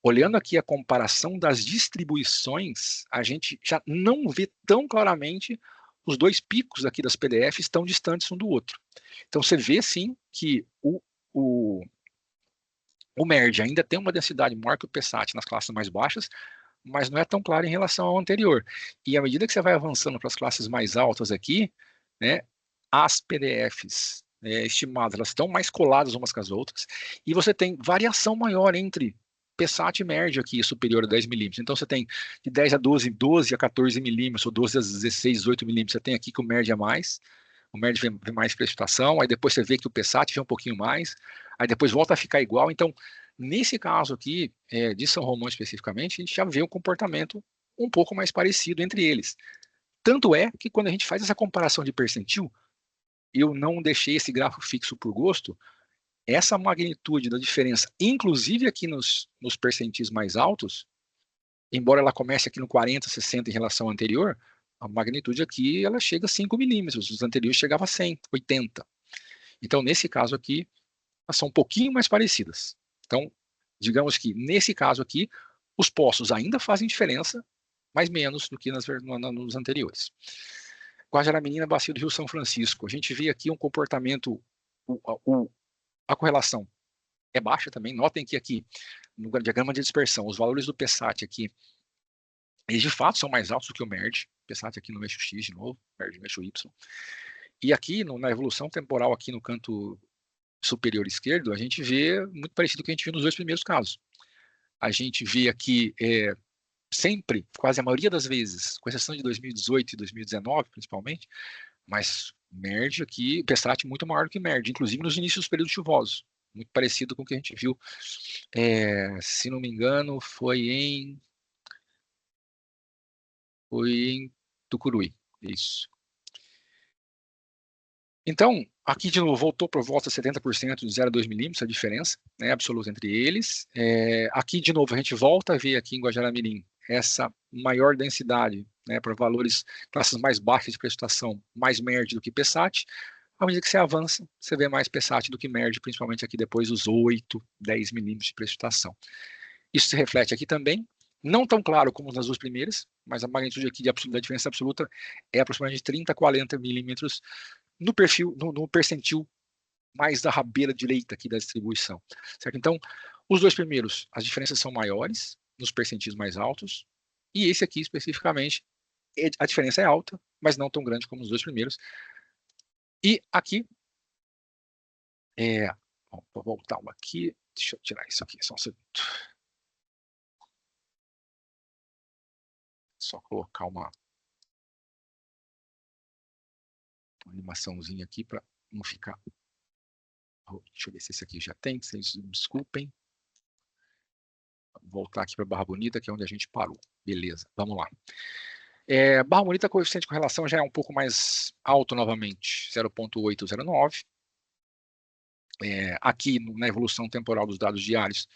Olhando aqui a comparação das distribuições, a gente já não vê tão claramente os dois picos aqui das PDFs tão distantes um do outro. Então você vê sim que o MERD ainda tem uma densidade maior que o PSAT nas classes mais baixas, mas não é tão claro em relação ao anterior. E à medida que você vai avançando para as classes mais altas aqui, né, as PDFs estimadas, elas estão mais coladas umas com as outras, e você tem variação maior entre PSAT e MERD aqui, superior a 10 milímetros. Então você tem de 10 a 12, 12 a 14 milímetros, ou 12 a 16, 18 milímetros, você tem aqui que o MERD é mais, o MERD vem mais precipitação, aí depois você vê que o PSAT vem um pouquinho mais, aí depois volta a ficar igual. Então, nesse caso aqui, de São Romão especificamente, a gente já vê um comportamento um pouco mais parecido entre eles. Tanto é que quando a gente faz essa comparação de percentil, eu não deixei esse gráfico fixo por gosto, essa magnitude da diferença, inclusive aqui nos percentis mais altos, embora ela comece aqui no 40, 60 em relação ao anterior, a magnitude aqui ela chega a 5 milímetros, os anteriores chegavam a 100, 80. Então, nesse caso aqui, elas são um pouquinho mais parecidas. Então, digamos que nesse caso aqui, os postos ainda fazem diferença, mas menos do que nos anteriores. Guajará-Menina, bacia do Rio São Francisco. A gente vê aqui um comportamento, a correlação é baixa também. Notem que aqui, no diagrama de dispersão, os valores do PSAT aqui, eles de fato são mais altos do que o MERD. PSAT aqui no eixo X de novo, MERD no eixo Y. E aqui, na evolução temporal, aqui no canto superior esquerdo, a gente vê muito parecido com o que a gente viu nos dois primeiros casos. A gente vê aqui sempre, quase a maioria das vezes, com exceção de 2018 e 2019 principalmente, mas MERD aqui, PSAT muito maior do que MERD, inclusive nos inícios dos períodos chuvosos, muito parecido com o que a gente viu, se não me engano, foi em Tucuruí, isso. Então, aqui de novo, voltou por volta de 70% de 0 a 2 milímetros, a diferença, né, absoluta entre eles. Aqui de novo, a gente volta a ver aqui em Guajará-Mirim essa maior densidade, né, para valores, classes mais baixas de precipitação, mais MERD do que PSAT. À medida que você avança, você vê mais PSAT do que MERD, principalmente aqui depois dos 8, 10 milímetros de precipitação. Isso se reflete aqui também, não tão claro como nas duas primeiras, mas a magnitude aqui da diferença absoluta é aproximadamente 30, 40 milímetros no perfil, no percentil mais da rabeira direita aqui da distribuição, certo? Então, os dois primeiros, as diferenças são maiores, nos percentis mais altos, e esse aqui especificamente, a diferença é alta, mas não tão grande como os dois primeiros. E aqui, vou voltar aqui, deixa eu tirar isso aqui, só um segundo. Só colocar uma animaçãozinha aqui para não ficar... Deixa eu ver se esse aqui já tem, vocês desculpem. Vou voltar aqui para Barra Bonita, que é onde a gente parou. Beleza, vamos lá. Barra Bonita, coeficiente de correlação já é um pouco mais alto novamente, 0,809. Aqui, na evolução temporal dos dados diários,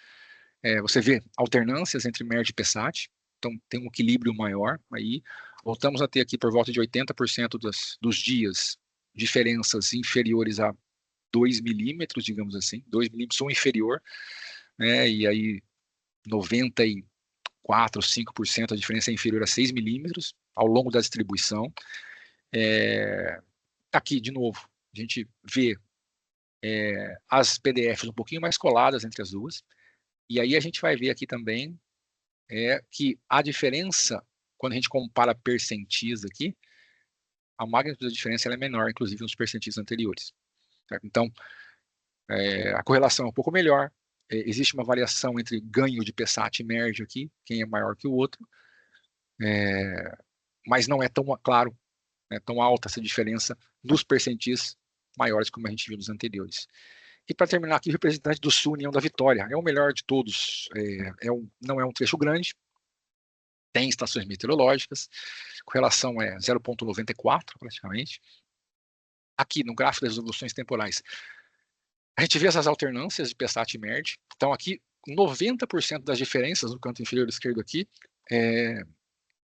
você vê alternâncias entre MERD e PSAT, então tem um equilíbrio maior aí. Voltamos a ter aqui por volta de 80% dos dias diferenças inferiores a 2 milímetros, digamos assim, 2 milímetros ou inferior, né, e aí 94, 5% a diferença é inferior a 6 milímetros ao longo da distribuição. Aqui, de novo, a gente vê as PDFs um pouquinho mais coladas entre as duas, e aí a gente vai ver aqui também que a diferença, quando a gente compara percentis aqui, a magnitude da diferença é menor, inclusive nos percentis anteriores. Certo? Então, a correlação é um pouco melhor, existe uma variação entre ganho de PSAT e MERD aqui, quem é maior que o outro, mas não é tão claro, tão alta essa diferença dos percentis maiores como a gente viu nos anteriores. E para terminar aqui, o representante do Sul, União da Vitória, é o melhor de todos, não é um trecho grande, tem estações meteorológicas, correlação é 0,94 praticamente. Aqui no gráfico das evoluções temporais, a gente vê essas alternâncias de PSAT e MERD. Então aqui, 90% das diferenças no canto inferior esquerdo aqui,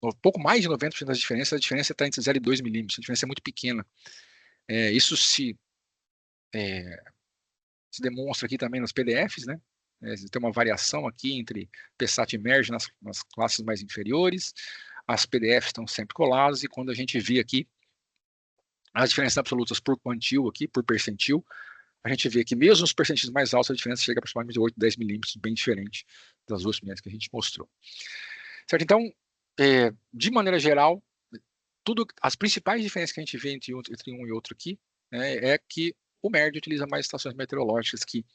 um pouco mais de 90% das diferenças, a diferença está entre 0 e 2 milímetros, a diferença é muito pequena. Isso se demonstra aqui também nos PDFs, né? Tem uma variação aqui entre PSAT e MERD nas classes mais inferiores, as PDFs estão sempre coladas, e quando a gente vê aqui as diferenças absolutas por quantil aqui, por percentil, a gente vê que mesmo nos percentis mais altos, a diferença chega a aproximadamente 8, 10 milímetros, bem diferente das duas primeiras que a gente mostrou. Certo? Então, de maneira geral, as principais diferenças que a gente vê entre um e outro aqui, é que o MERD utiliza mais estações meteorológicas que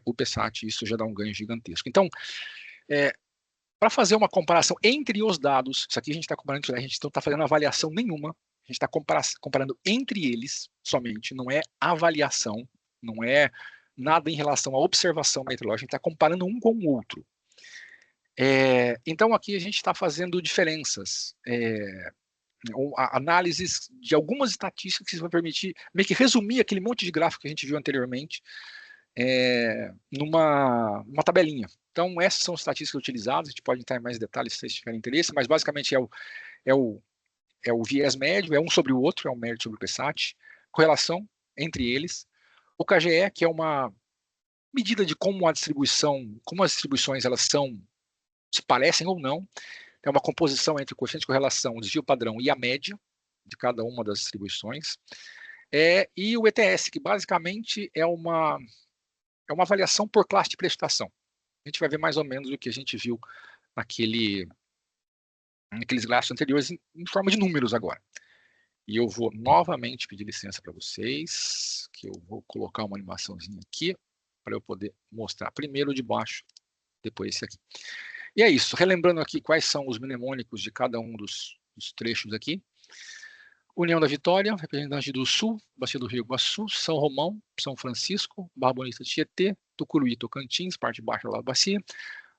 o PSAT, isso já dá um ganho gigantesco. Então, para fazer uma comparação entre os dados, isso aqui a gente está comparando, a gente não está fazendo avaliação nenhuma, a gente está comparando entre eles somente, não é avaliação, não é nada em relação à observação meteorológica, a gente está comparando um com o outro. Então aqui a gente está fazendo diferenças, análises de algumas estatísticas que vão permitir meio que resumir aquele monte de gráfico que a gente viu anteriormente numa tabelinha. Então essas são as estatísticas utilizadas, a gente pode entrar em mais detalhes se vocês tiverem interesse, mas basicamente é o viés médio, é um sobre o outro, é o MERD sobre o PSAT, correlação entre eles, o KGE, que é uma medida de como as distribuições elas se parecem ou não, é uma composição entre o coeficiente de correlação, o desvio padrão e a média de cada uma das distribuições, e o ETS, que basicamente é uma avaliação por classe de precipitação. A gente vai ver mais ou menos o que a gente viu naqueles gráficos anteriores em forma de números agora. E eu vou novamente pedir licença para vocês, que eu vou colocar uma animaçãozinha aqui, para eu poder mostrar primeiro o de baixo, depois esse aqui. E é isso, relembrando aqui quais são os mnemônicos de cada um dos trechos aqui. União da Vitória, representante do Sul, Bacia do Rio Iguaçu, São Romão, São Francisco, Barra Bonita, Tietê, Tucuruí, Tocantins, parte baixa da Bacia,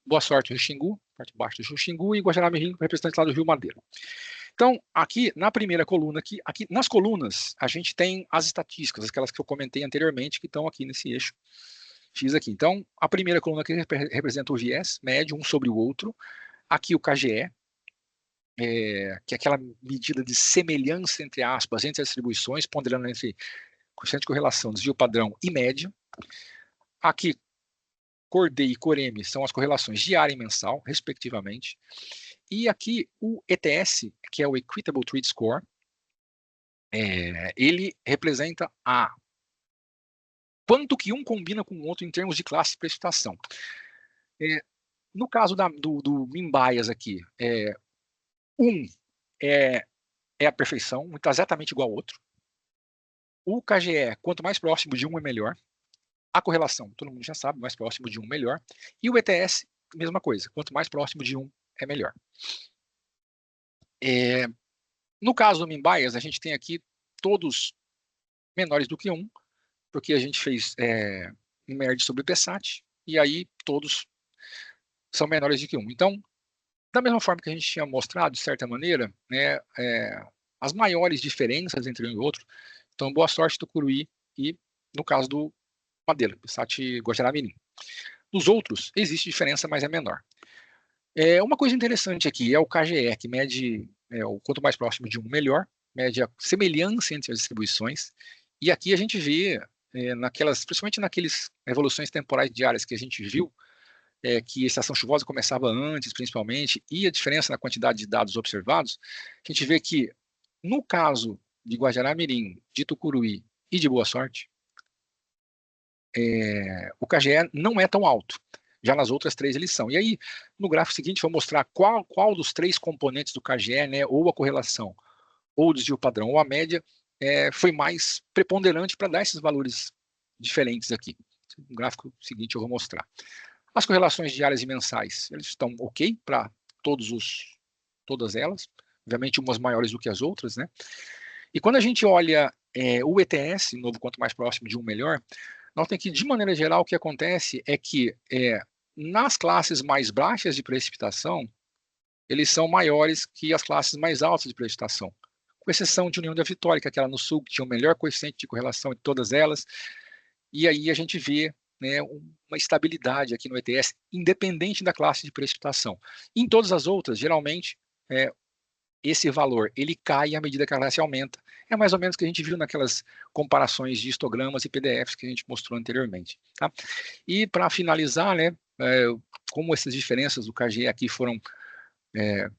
Boa Sorte, Rio Xingu, parte baixa do Rio Xingu, e Guajará-Mirim, representante lá do Rio Madeira. Então, aqui na primeira coluna, aqui nas colunas, a gente tem as estatísticas, aquelas que eu comentei anteriormente, que estão aqui nesse eixo X aqui. Então, a primeira coluna aqui representa o viés médio, um sobre o outro. Aqui o KGE, que é aquela medida de semelhança, entre aspas, entre as distribuições, ponderando entre coeficiente de correlação, desvio padrão e média. Aqui, cor D e cor M são as correlações diária e mensal, respectivamente. E aqui o ETS, que é o Equitable Treat Score, ele representa quanto que um combina com o outro em termos de classe de precipitação. No caso do mean bias aqui, um é a perfeição, um está exatamente igual ao outro. O KGE, quanto mais próximo de um é melhor. A correlação, todo mundo já sabe, mais próximo de um melhor. E o ETS, mesma coisa, quanto mais próximo de um é melhor. No caso do mean bias, a gente tem aqui todos menores do que 1, porque a gente fez merge sobre PSAT, e aí todos são menores do que 1. Então, da mesma forma que a gente tinha mostrado, de certa maneira, né, as maiores diferenças entre um e outro, então, boa sorte do Tucuruí e, no caso do Madeira, PSAT Guajará-Mirim. Nos outros, existe diferença, mas é menor. Uma coisa interessante aqui é o KGE, que mede o quanto mais próximo de um, melhor, mede a semelhança entre as distribuições, e aqui a gente vê, principalmente naquelas evoluções temporais diárias que a gente viu, que a estação chuvosa começava antes, principalmente, e a diferença na quantidade de dados observados, a gente vê que, no caso de Guajará-Mirim, de Tucuruí e de Boa Sorte, o KGE não é tão alto. Já nas outras três eles são. E aí, no gráfico seguinte, vou mostrar qual dos três componentes do KGE, né, ou a correlação, ou o desvio padrão, ou a média, foi mais preponderante para dar esses valores diferentes aqui. No gráfico seguinte eu vou mostrar. As correlações diárias e mensais, eles estão ok para todas elas, obviamente umas maiores do que as outras, né? E quando a gente olha o ETS, de novo, quanto mais próximo de um melhor, notem que, de maneira geral, o que acontece é que nas classes mais baixas de precipitação, eles são maiores que as classes mais altas de precipitação, com exceção de União da Vitória, que é aquela no sul, que tinha o melhor coeficiente de correlação de todas elas, e aí a gente vê, né, uma estabilidade aqui no ETS, independente da classe de precipitação. Em todas as outras, geralmente, esse valor ele cai à medida que a classe aumenta. É mais ou menos o que a gente viu naquelas comparações de histogramas e PDFs que a gente mostrou anteriormente. Tá? E para finalizar, né, como essas diferenças do KGE aqui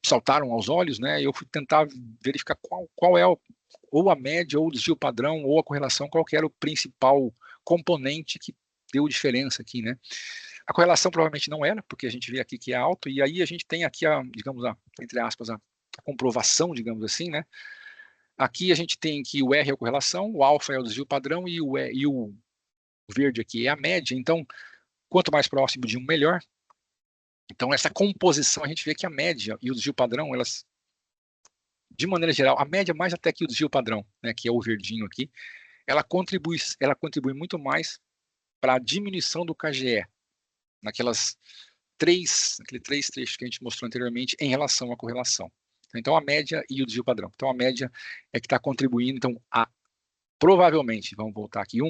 saltaram aos olhos, né, eu fui tentar verificar qual é ou a média, ou o desvio padrão, ou a correlação, qual que era o principal componente que deu diferença aqui, né? A correlação provavelmente não era, porque a gente vê aqui que é alto, e aí a gente tem aqui, digamos, entre aspas, a comprovação, digamos assim, né? Aqui a gente tem que o R é a correlação, o alfa é o desvio padrão e o verde aqui é a média. Então, quanto mais próximo de um, melhor. Então, essa composição, a gente vê que a média e o desvio padrão, elas, de maneira geral, a média mais até que o desvio padrão, né, que é o verdinho aqui, ela contribui muito mais para a diminuição do KGE, naqueles três trechos que a gente mostrou anteriormente em relação à correlação. Então, a média e o desvio padrão. Então, a média é que está contribuindo. Então, provavelmente, vamos voltar aqui,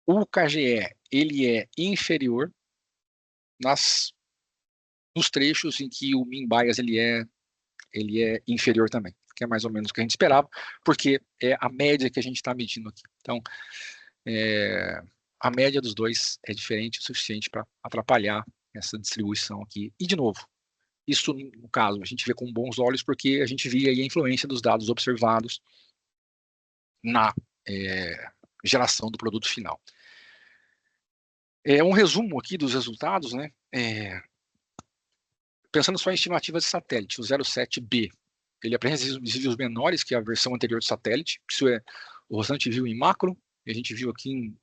o KGE, ele é inferior nos trechos em que o mean bias ele é inferior também, que é mais ou menos o que a gente esperava, porque é a média que a gente está medindo aqui. Então, a média dos dois é diferente o suficiente para atrapalhar essa distribuição aqui. E, de novo, isso, no caso, a gente vê com bons olhos, porque a gente via aí a influência dos dados observados na geração do produto final. Um resumo aqui dos resultados, né? Pensando só em estimativas de satélite, o 07B, ele apresenta desvios menores que a versão anterior do satélite, isso o Rosante viu em macro, e a gente viu aqui em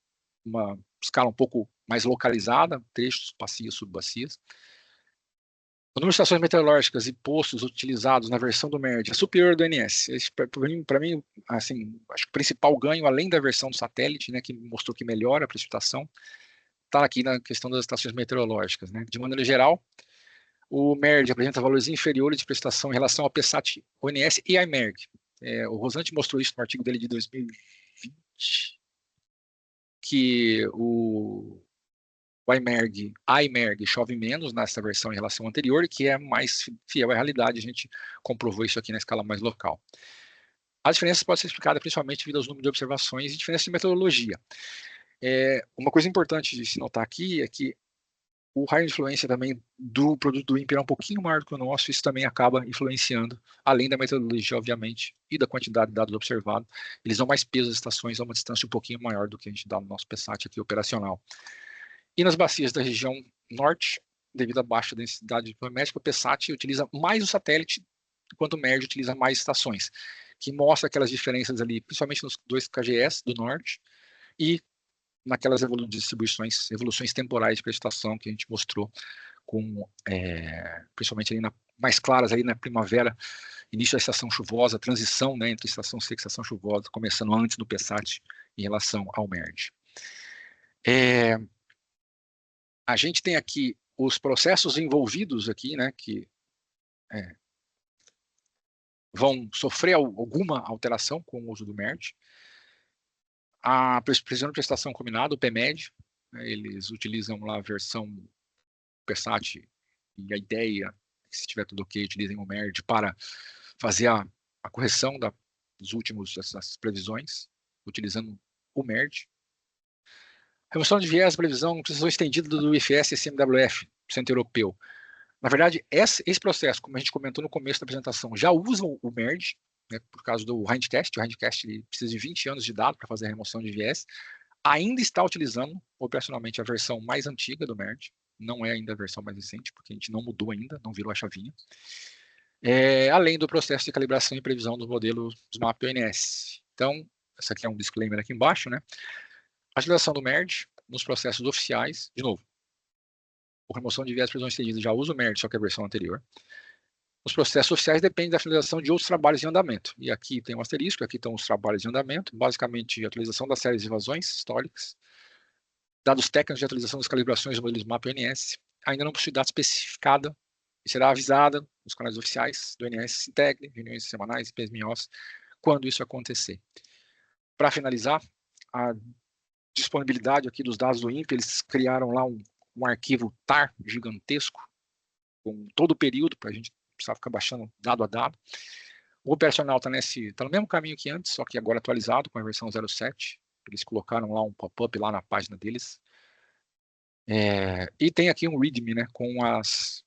uma escala um pouco mais localizada, trechos, bacias, subbacias. O número de estações meteorológicas e postos utilizados na versão do MERD é superior do NS. Para mim, assim, acho que o principal ganho, além da versão do satélite, né, que mostrou que melhora a precipitação, está aqui na questão das estações meteorológicas. Né? De maneira geral, o MERD apresenta valores inferiores de precipitação em relação ao PSAT, ONS e IMERG. O Rosante mostrou isso no artigo dele de 2020, que o IMERG chove menos nessa versão em relação à anterior, que é mais fiel à realidade. A gente comprovou isso aqui na escala mais local. As diferenças podem ser explicadas principalmente devido aos números de observações e diferenças de metodologia. Uma coisa importante de se notar aqui é que o raio de influência também do produto do INPE é um pouquinho maior do que o nosso, isso também acaba influenciando, além da metodologia, obviamente, e da quantidade de dados observados. Eles dão mais peso às estações a uma distância um pouquinho maior do que a gente dá no nosso PSAT aqui operacional. E nas bacias da região norte, devido à baixa densidade de biométrica, o PSAT utiliza mais o satélite, enquanto o MERD utiliza mais estações, que mostra aquelas diferenças ali, principalmente nos 2 KGS do norte, e naquelas evoluções temporais de prestação que a gente mostrou, principalmente ali mais claras aí na primavera, início da estação chuvosa, transição, né, entre estação seca e estação chuvosa, começando antes do PSAT em relação ao MERD. A gente tem aqui os processos envolvidos aqui, né, que vão sofrer alguma alteração com o uso do MERD. A previsão de prestação combinada, o PMED, né, eles utilizam lá a versão PSAT e a ideia, se estiver tudo ok, utilizem o MERD para fazer a correção dessas previsões, utilizando o MERD. Remoção de viés, previsão, precisão estendida do IFS e CMWF, Centro Europeu. Na verdade, esse processo, como a gente comentou no começo da apresentação, já usam o MERD, né, por causa do Hindcast. O Hindcast precisa de 20 anos de dado para fazer a remoção de viés. Ainda está utilizando operacionalmente a versão mais antiga do MERD, não é ainda a versão mais recente, porque a gente não mudou ainda, não virou a chavinha. Além do processo de calibração e previsão dos modelos SMAP e ONS. Então, essa aqui é um disclaimer aqui embaixo, né? A utilização do MERD nos processos oficiais, de novo, a remoção de viés previsão estendida já usa o MERD, só que é a versão anterior. Os processos oficiais dependem da finalização de outros trabalhos em andamento. E aqui tem um asterisco, aqui estão os trabalhos em andamento, basicamente a atualização das séries de evasões históricas, dados técnicos de atualização das calibrações do modelo SMAP e ONS, ainda não possui data especificada e será avisada nos canais oficiais do ONS Integre, reuniões semanais e PSMIOS, quando isso acontecer. Para finalizar, a disponibilidade aqui dos dados do INPE, eles criaram lá um arquivo TAR gigantesco, com todo o período, para a gente precisar ficar baixando dado a dado. O operacional está no mesmo caminho que antes, só que agora atualizado com a versão 07. Eles colocaram lá um pop-up lá na página deles. E tem aqui um README, né, com as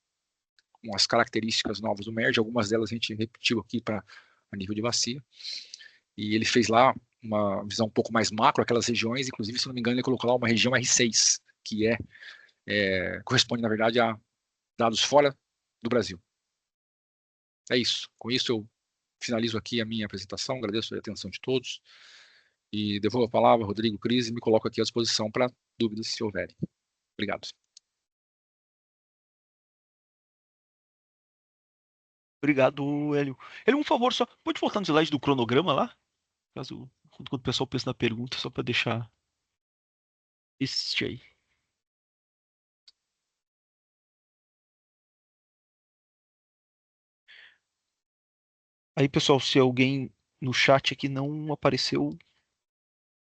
características novas do MERD. Algumas delas a gente repetiu aqui a nível de bacia. E ele fez lá uma visão um pouco mais macro, aquelas regiões, inclusive, se não me engano, ele colocou lá uma região R6, que corresponde, na verdade, a dados fora do Brasil. É isso. Com isso, eu finalizo aqui a minha apresentação. Agradeço a atenção de todos. E devolvo a palavra, Rodrigo, Cris, e me coloco aqui à disposição para dúvidas, se houverem. Obrigado. Obrigado, Hélio. Hélio, um favor só. Pode voltar no slide do cronograma lá? Caso, quando o pessoal pensa na pergunta, só para deixar este aí. Aí, pessoal, se alguém no chat aqui não apareceu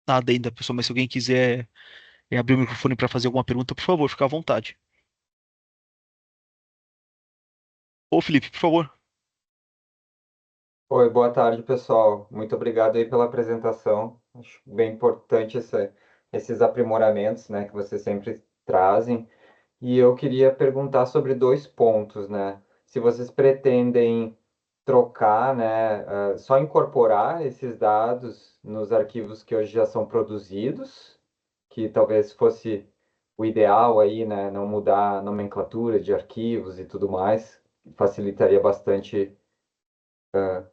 nada ainda, pessoal, mas se alguém quiser abrir o microfone para fazer alguma pergunta, por favor, fica à vontade. Ô, Felipe, por favor. Oi, boa tarde, pessoal. Muito obrigado aí pela apresentação. Acho bem importante esses aprimoramentos, né, que vocês sempre trazem. E eu queria perguntar sobre dois pontos, né? Se vocês pretendem trocar, né, só incorporar esses dados nos arquivos que hoje já são produzidos, que talvez fosse o ideal aí, né, não mudar a nomenclatura de arquivos e tudo mais, facilitaria bastante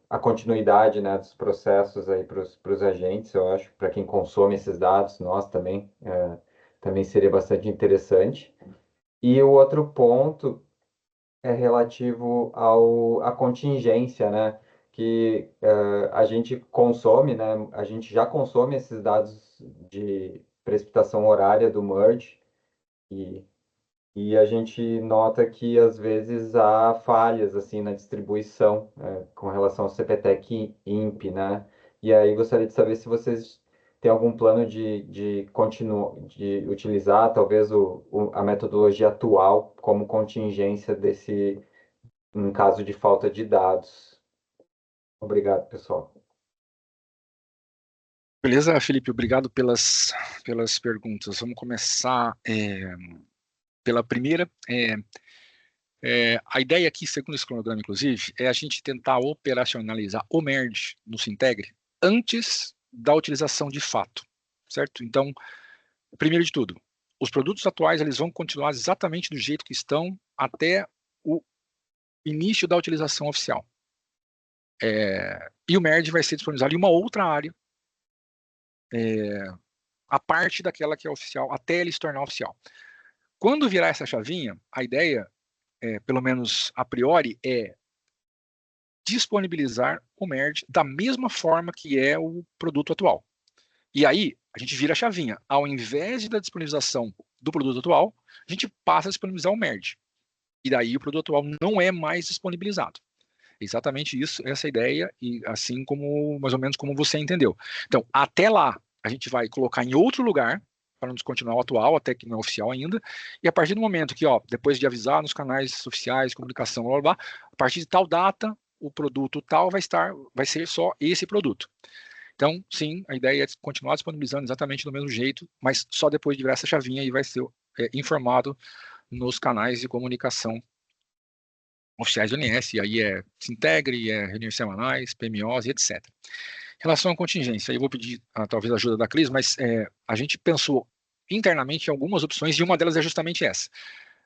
a continuidade, né, dos processos aí para os agentes, eu acho, para quem consome esses dados, nós também, também seria bastante interessante. E o outro ponto é relativo à contingência, né, que a gente consome, né, a gente já consome esses dados de precipitação horária do merge, e a gente nota que às vezes há falhas assim na distribuição com relação ao CPTEC INPE, né? E aí gostaria de saber se vocês têm algum plano de utilizar talvez a metodologia atual como contingência em caso de falta de dados. Obrigado, pessoal. Beleza, Felipe, obrigado pelas perguntas. Vamos começar pela primeira. A ideia aqui, segundo esse cronograma, inclusive, é a gente tentar operacionalizar o merge no Sintegre antes da utilização de fato, certo? Então, primeiro de tudo, os produtos atuais eles vão continuar exatamente do jeito que estão até o início da utilização oficial. E o merge vai ser disponibilizado em uma outra área, a parte daquela que é oficial, até ele se tornar oficial. Quando virar essa chavinha, a ideia, pelo menos a priori, é disponibilizar o merge da mesma forma que é o produto atual. E aí, a gente vira a chavinha. Ao invés da disponibilização do produto atual, a gente passa a disponibilizar o merge. E daí o produto atual não é mais disponibilizado. Exatamente isso, essa ideia, e assim como, mais ou menos como você entendeu. Então, até lá, a gente vai colocar em outro lugar, para não descontinuar o atual, até que não é oficial ainda, e a partir do momento que, depois de avisar nos canais oficiais, comunicação, blá, blá, blá, a partir de tal data, o produto tal vai ser só esse produto. Então, sim, a ideia é continuar disponibilizando exatamente do mesmo jeito, mas só depois de virar essa chavinha e vai ser informado nos canais de comunicação oficiais do ONS, e aí Sintegre, reuniões semanais, PMOs e etc. Em relação à contingência, aí eu vou pedir talvez a ajuda da Cris, mas a gente pensou internamente em algumas opções, e uma delas é justamente essa.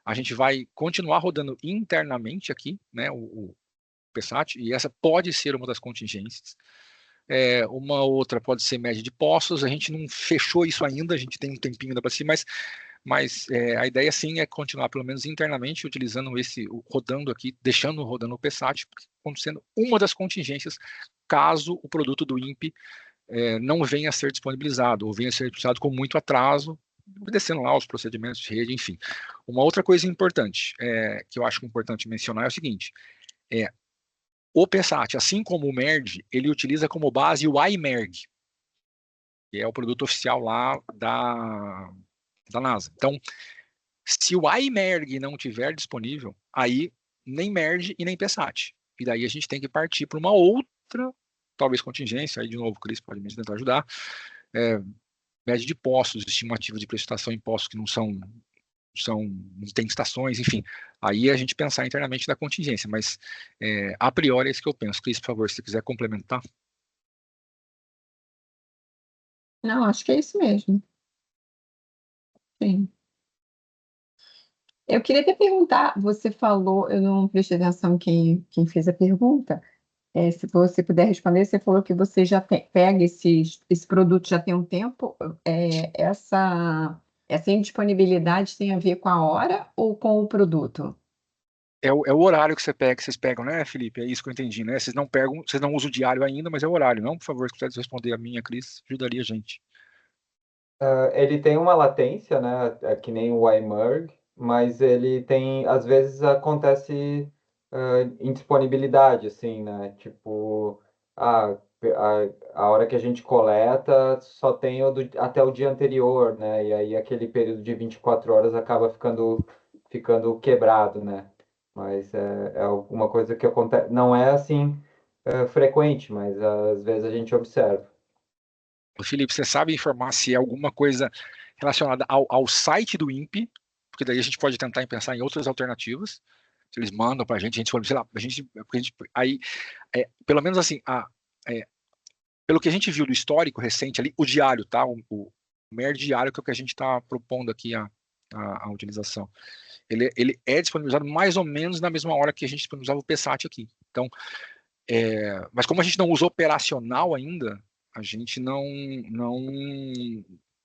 A gente vai continuar rodando internamente aqui, né, o PSAT, e essa pode ser uma das contingências. Uma outra pode ser média de postos, a gente não fechou isso ainda, a gente tem um tempinho ainda para si, mas a ideia sim é continuar pelo menos internamente utilizando rodando aqui, deixando rodando o PSAT, como sendo uma das contingências, caso o produto do INPE não venha a ser disponibilizado, ou venha a ser disponibilizado com muito atraso, obedecendo lá os procedimentos de rede, enfim. Uma outra coisa importante, que eu acho importante mencionar é o seguinte, o PSAT, assim como o MERG, ele utiliza como base o iMerge, que é o produto oficial lá da NASA. Então, se o iMerge não tiver disponível, aí nem MERG e nem PSAT. E daí a gente tem que partir para uma outra, talvez contingência, aí de novo o Cris pode me tentar ajudar, média de postos, estimativa de prestação em postos que não tem estações, enfim. Aí a gente pensar internamente da contingência, mas a priori é isso que eu penso. Cris, por favor, se você quiser complementar. Não, acho que é isso mesmo. Sim. Eu queria te perguntar, você falou, eu não prestei atenção quem fez a pergunta, se você puder responder, você falou que você já pega esse produto já tem um tempo, essa indisponibilidade tem a ver com a hora ou com o produto? É o horário que vocês pegam, né, Felipe? É isso que eu entendi, né? Vocês não usam o diário ainda, mas é o horário, não? Por favor, se quiser responder a minha, Cris, ajudaria a gente. Ele tem uma latência, né? Que nem o iMerge, mas ele tem, às vezes acontece indisponibilidade, assim, né? Tipo, a hora que a gente coleta só tem até o dia anterior, né? E aí aquele período de 24 horas acaba ficando quebrado, né? Mas é alguma coisa que acontece, não é assim frequente, mas às vezes a gente observa. Felipe, você sabe informar se é alguma coisa relacionada ao site do INPE, porque daí a gente pode tentar pensar em outras alternativas. Se eles mandam para a gente sei lá, aí, pelo menos assim, pelo que a gente viu do histórico recente ali, o diário, tá? O MER diário, que é o que a gente está propondo aqui a utilização. Ele é disponibilizado mais ou menos na mesma hora que a gente disponibilizava o PSAT aqui. Então, mas como a gente não usa operacional ainda, a gente não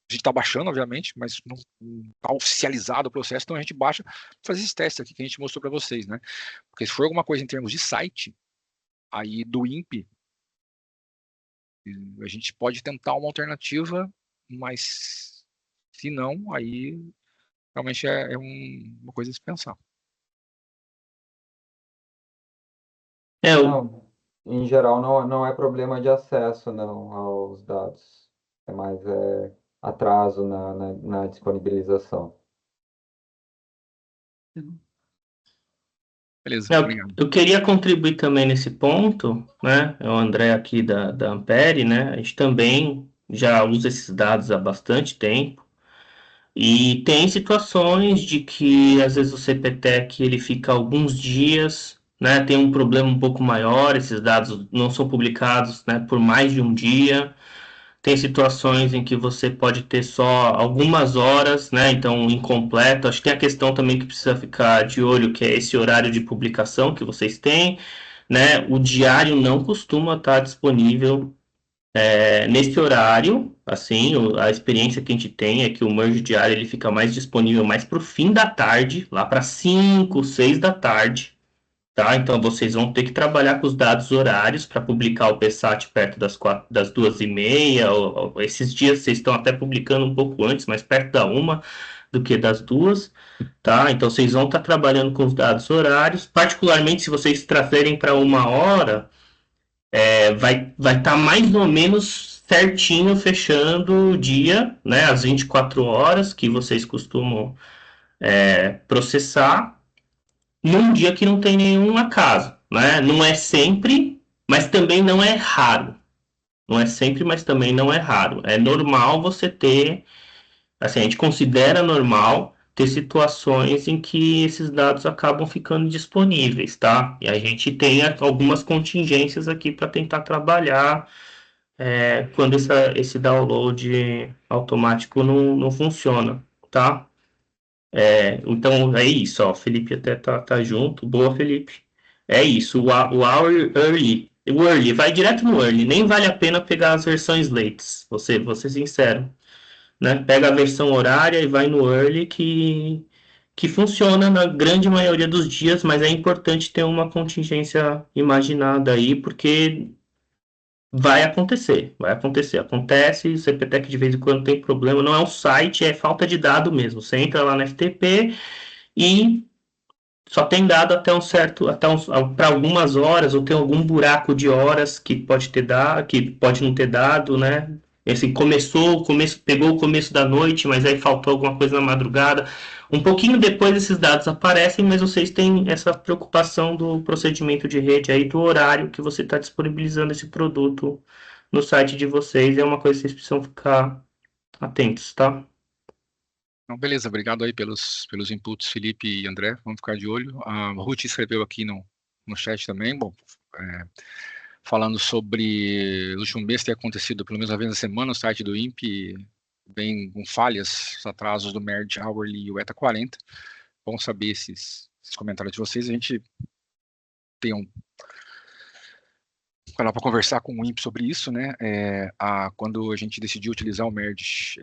a gente está baixando, obviamente, mas não está oficializado o processo, então a gente baixa, faz esses testes aqui que a gente mostrou para vocês, né? Porque se for alguma coisa em termos de site, aí do INPE, a gente pode tentar uma alternativa, mas se não, aí realmente uma coisa a se pensar. Não, em geral não é problema de acesso não aos dados, é mais atraso na disponibilização. Beleza, obrigado. Eu queria contribuir também nesse ponto, né? É o André aqui da Ampere, né? A gente também já usa esses dados há bastante tempo. E tem situações de que às vezes o CPTEC ele fica alguns dias, né? Tem um problema um pouco maior, esses dados não são publicados, né, por mais de um dia. Tem situações em que você pode ter só algumas horas, né? Então, incompleto. Acho que tem a questão também que precisa ficar de olho, que é esse horário de publicação que vocês têm, né? O diário não costuma estar disponível nesse horário. Assim, a experiência que a gente tem é que o merge diário ele fica mais disponível mais para o fim da tarde, lá para 5, 6 da tarde. Tá? Então vocês vão ter que trabalhar com os dados horários para publicar o PSAT perto das 2h30. Ou esses dias vocês estão até publicando um pouco antes, mas perto da 1 do que das 2. Tá? Então vocês vão estar trabalhando com os dados horários. Particularmente se vocês trazerem para 1 hora, vai estar mais ou menos certinho fechando o dia, né? As 24 horas que vocês costumam processar num dia que não tem nenhum acaso, né? Não é sempre, mas também não é raro. Não é sempre, mas também não é raro. É normal você ter, assim, a gente considera normal ter situações em que esses dados acabam ficando disponíveis, tá? E a gente tem algumas contingências aqui para tentar trabalhar quando esse download automático não funciona, tá? Então é isso, ó. O Felipe até tá junto. Boa, Felipe. É isso. O early vai direto no early. Nem vale a pena pegar as versões lates. Vou ser sincero, né? Pega a versão horária e vai no early que funciona na grande maioria dos dias, mas é importante ter uma contingência imaginada aí, porque vai acontecer, vai acontecer. Acontece, o CPTEC de vez em quando tem problema, não é o site, é falta de dado mesmo. Você entra lá no FTP e só tem dado até para algumas horas, ou tem algum buraco de horas que pode ter dado, que pode não ter dado, né? Assim, pegou o começo da noite, mas aí faltou alguma coisa na madrugada. Um pouquinho depois esses dados aparecem, mas vocês têm essa preocupação do procedimento de rede aí, do horário que você está disponibilizando esse produto no site de vocês. É uma coisa que vocês precisam ficar atentos, tá? Então, beleza, obrigado aí pelos inputs, Felipe e André. Vamos ficar de olho. A Ruth escreveu aqui no chat também, bom, falando sobre o último mês ter acontecido pelo menos uma vez na semana no site do INPE, bem com falhas, atrasos do Merge Hourly e o ETA 40. Bom saber esses comentários de vocês. A gente tem um canal para conversar com o INPE sobre isso, né? Quando a gente decidiu utilizar o Merge,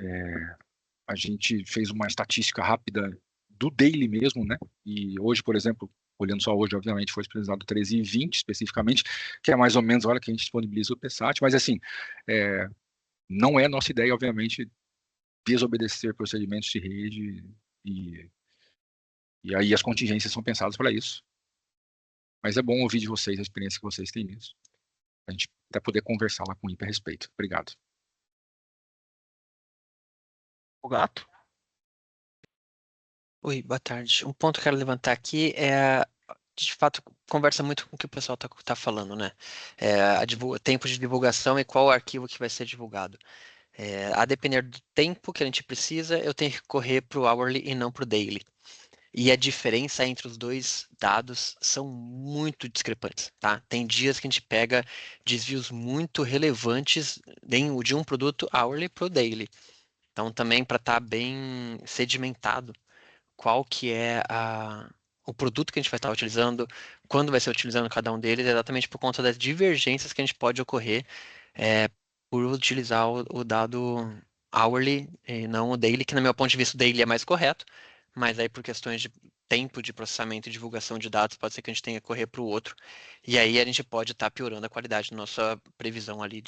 a gente fez uma estatística rápida do daily mesmo, né? E hoje, por exemplo, olhando só hoje, obviamente, foi disponibilizado 13h20 especificamente, que é mais ou menos a hora que a gente disponibiliza o PSAT, mas assim, não é nossa ideia, obviamente, desobedecer procedimentos de rede e aí as contingências são pensadas para isso. Mas é bom ouvir de vocês a experiência que vocês têm nisso. A gente até poder conversar lá com o INPE a respeito. Obrigado. O gato. Oi, boa tarde. Um ponto que eu quero levantar aqui de fato, conversa muito com o que o pessoal tá falando, né? Tempo de divulgação e qual arquivo que vai ser divulgado. A depender do tempo que a gente precisa, eu tenho que correr para o hourly e não para o daily. E a diferença entre os dois dados são muito discrepantes, tá? Tem dias que a gente pega desvios muito relevantes de um produto hourly para o daily. Então, também para estar bem sedimentado, qual que é o produto que a gente vai estar utilizando, quando vai ser utilizando cada um deles, exatamente por conta das divergências que a gente pode ocorrer por utilizar o dado hourly e não o daily, que, no meu ponto de vista, o daily é mais correto, mas aí por questões de tempo de processamento e divulgação de dados, pode ser que a gente tenha que correr para o outro, e aí a gente pode estar piorando a qualidade da nossa previsão ali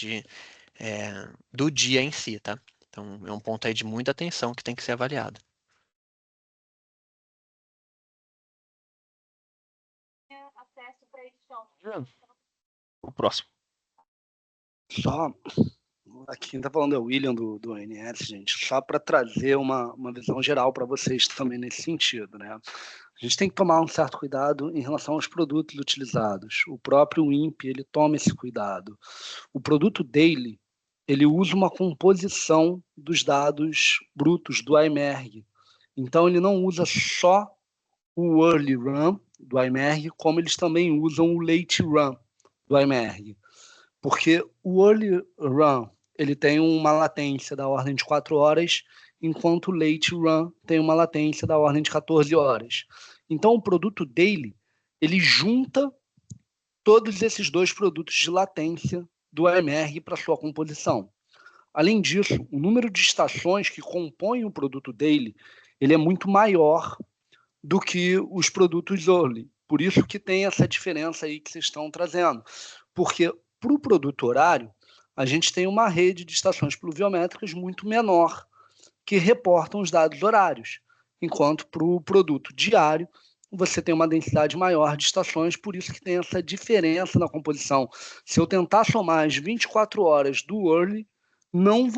do dia em si, tá? Então, é um ponto aí de muita atenção que tem que ser avaliado. O próximo. Só, aqui quem está falando é o William do ONS, gente, só para trazer uma visão geral para vocês também nesse sentido, né? A gente tem que tomar um certo cuidado em relação aos produtos utilizados. O próprio INPE, ele toma esse cuidado. O produto daily, ele usa uma composição dos dados brutos do iMerge. Então, ele não usa só o early run do iMerge, como eles também usam o late run do iMerge. Porque o early run ele tem uma latência da ordem de 4 horas, enquanto o late run tem uma latência da ordem de 14 horas. Então, o produto daily, ele junta todos esses dois produtos de latência do iMerge para sua composição. Além disso, o número de estações que compõem o produto daily, ele é muito maior do que os produtos early. Por isso que tem essa diferença aí que vocês estão trazendo. Porque para o produto horário, a gente tem uma rede de estações pluviométricas muito menor que reportam os dados horários, enquanto para o produto diário você tem uma densidade maior de estações, por isso que tem essa diferença na composição. Se eu tentar somar as 24 horas do early, não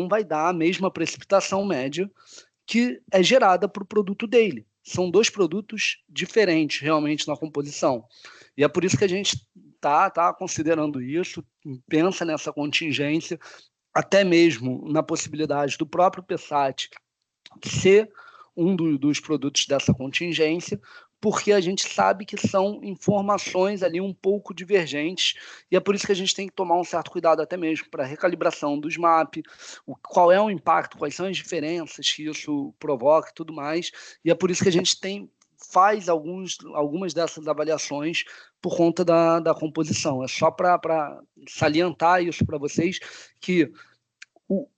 vai dar a mesma precipitação média que é gerada para o produto daily. São dois produtos diferentes realmente na composição. E é por isso que a gente está considerando isso, pensa nessa contingência, até mesmo na possibilidade do próprio PSAT ser um dos produtos dessa contingência, porque a gente sabe que são informações ali um pouco divergentes, e é por isso que a gente tem que tomar um certo cuidado até mesmo para a recalibração dos MAP, qual é o impacto, quais são as diferenças que isso provoca e tudo mais, e é por isso que a gente faz algumas dessas avaliações por conta da composição. É só para salientar isso para vocês, que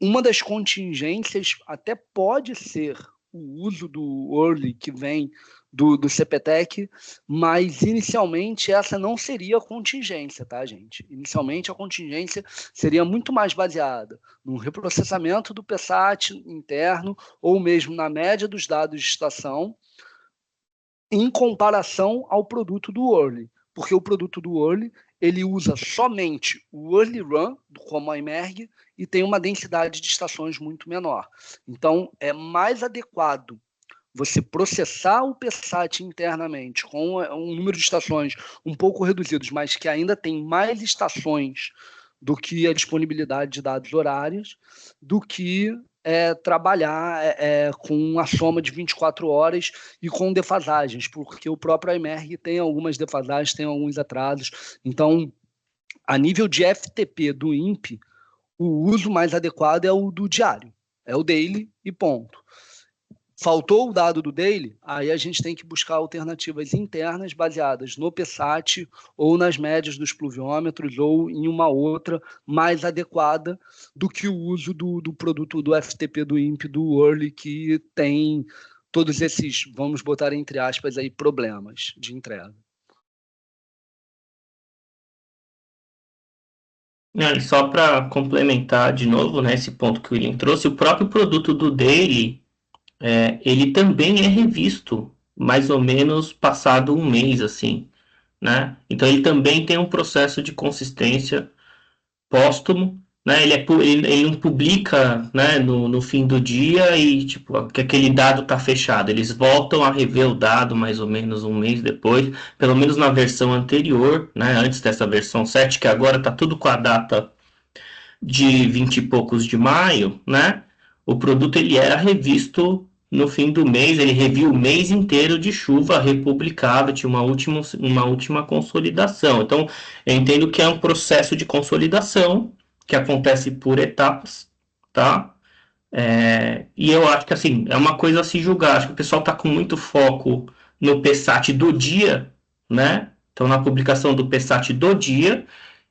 uma das contingências até pode ser o uso do early que vem do CPTEC, mas inicialmente essa não seria a contingência, tá, gente? Inicialmente a contingência seria muito mais baseada no reprocessamento do PSAT interno ou mesmo na média dos dados de estação em comparação ao produto do early, porque o produto do early ele usa somente o early run, como a iMerge, e tem uma densidade de estações muito menor. Então, é mais adequado você processar o PSAT internamente com um número de estações um pouco reduzidos, mas que ainda tem mais estações do que a disponibilidade de dados horários, do que trabalhar com a soma de 24 horas e com defasagens, porque o próprio iMerge tem algumas defasagens, tem alguns atrasos. Então, a nível de FTP do INPE, o uso mais adequado é o do diário, é o daily e ponto. Faltou o dado do daily, aí a gente tem que buscar alternativas internas baseadas no PSAT ou nas médias dos pluviômetros ou em uma outra mais adequada do que o uso do produto do FTP do INPE, do early, que tem todos esses, vamos botar entre aspas aí, problemas de entrega. E só para complementar de novo, né, esse ponto que o William trouxe, o próprio produto do daily, ele também é revisto mais ou menos passado um mês, assim, né? Então ele também tem um processo de consistência póstumo, né? Ele não publica, né, no fim do dia e tipo que aquele dado está fechado. Eles voltam a rever o dado mais ou menos um mês depois, pelo menos na versão anterior, né? Antes dessa versão 7, que agora está tudo com a data de 20 e poucos de maio, né? O produto ele era revisto no fim do mês, ele reviu o mês inteiro de chuva republicado, tinha uma última consolidação. Então, eu entendo que é um processo de consolidação que acontece por etapas, tá? E eu acho que assim, é uma coisa a se julgar. Acho que o pessoal está com muito foco no PSAT do dia, né? Então, na publicação do PSAT do dia.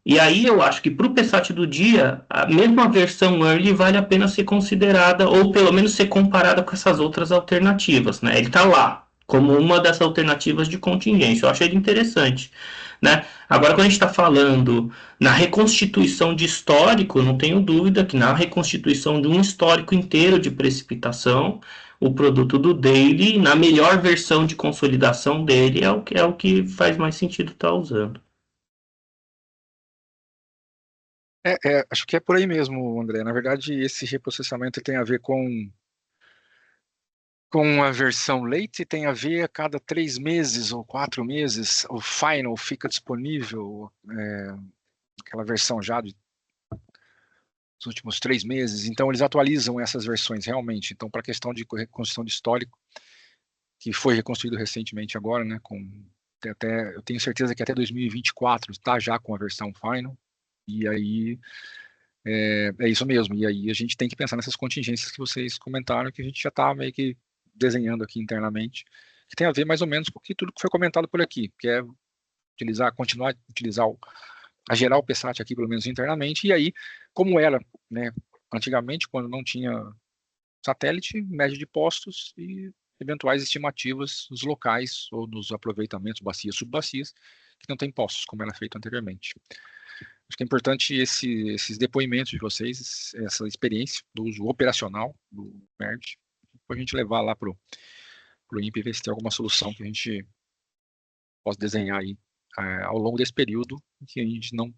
E aí eu acho que para o PSAT do dia, a mesma versão early vale a pena ser considerada, ou pelo menos ser comparada com essas outras alternativas, né? Ele está lá, como uma das alternativas de contingência. Eu acho ele interessante, né? Agora, quando a gente está falando na reconstituição de histórico, não tenho dúvida que na reconstituição de um histórico inteiro de precipitação, o produto do daily, na melhor versão de consolidação dele, é o que faz mais sentido estar usando. Acho que é por aí mesmo, André. Na verdade, esse reprocessamento tem a ver com a versão late, tem a ver a cada 3 meses ou 4 meses, o final fica disponível, aquela versão já nos últimos 3 meses, então eles atualizam essas versões realmente. Então, para a questão de reconstrução de histórico, que foi reconstruído recentemente agora, né, eu tenho certeza que até 2024 está já com a versão final, e aí é isso mesmo, e aí a gente tem que pensar nessas contingências que vocês comentaram, que a gente já está meio que desenhando aqui internamente, que tem a ver mais ou menos com tudo que foi comentado por aqui, que é continuar a utilizar a gerar o PSAT aqui, pelo menos internamente, e aí, como era, né, antigamente, quando não tinha satélite, média de postos e eventuais estimativas nos locais ou nos aproveitamentos, bacias, subbacias, que não tem postos, como era feito anteriormente. Acho que é importante esses depoimentos de vocês, essa experiência do uso operacional do MERD, para a gente levar lá para o INPE e ver se tem alguma solução que a gente possa desenhar aí ao longo desse período em que a gente não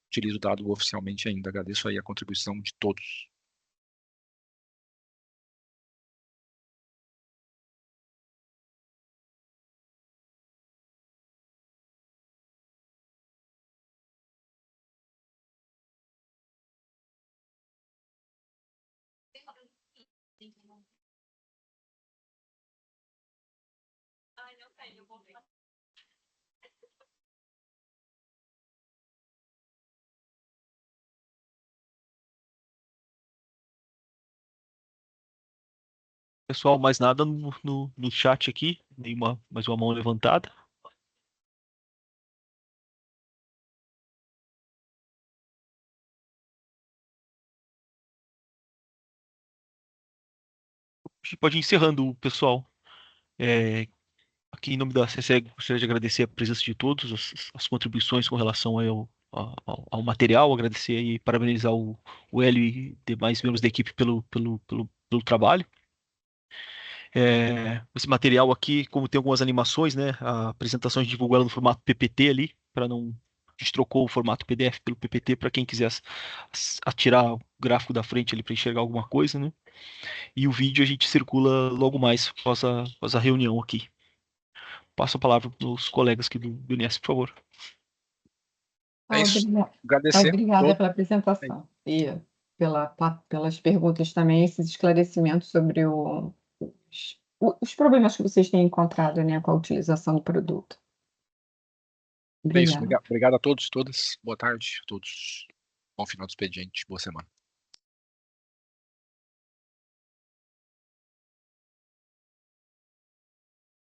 utiliza o dado oficialmente ainda. Agradeço aí a contribuição de todos. Pessoal, mais nada no chat aqui, mais uma mão levantada. A gente pode ir encerrando, pessoal. Aqui em nome da CSEG, gostaria de agradecer a presença de todos, as contribuições com relação ao material, agradecer e parabenizar o Hélio e demais membros da equipe pelo trabalho. Esse material aqui, como tem algumas animações, né, a apresentação a gente divulgou ela no formato PPT ali, para não... A gente trocou o formato PDF pelo PPT para quem quisesse atirar o gráfico da frente ali para enxergar alguma coisa, né? E o vídeo a gente circula logo mais após a reunião aqui. Passo a palavra para os colegas aqui do INES, por favor. É isso. Agradecer. Obrigada todo. pela apresentação e pelas perguntas também, esses esclarecimentos sobre os problemas que vocês têm encontrado, né, com a utilização do produto. É isso. Obrigada. Obrigado a todos, todas. Boa tarde a todos. Bom final do expediente. Boa semana.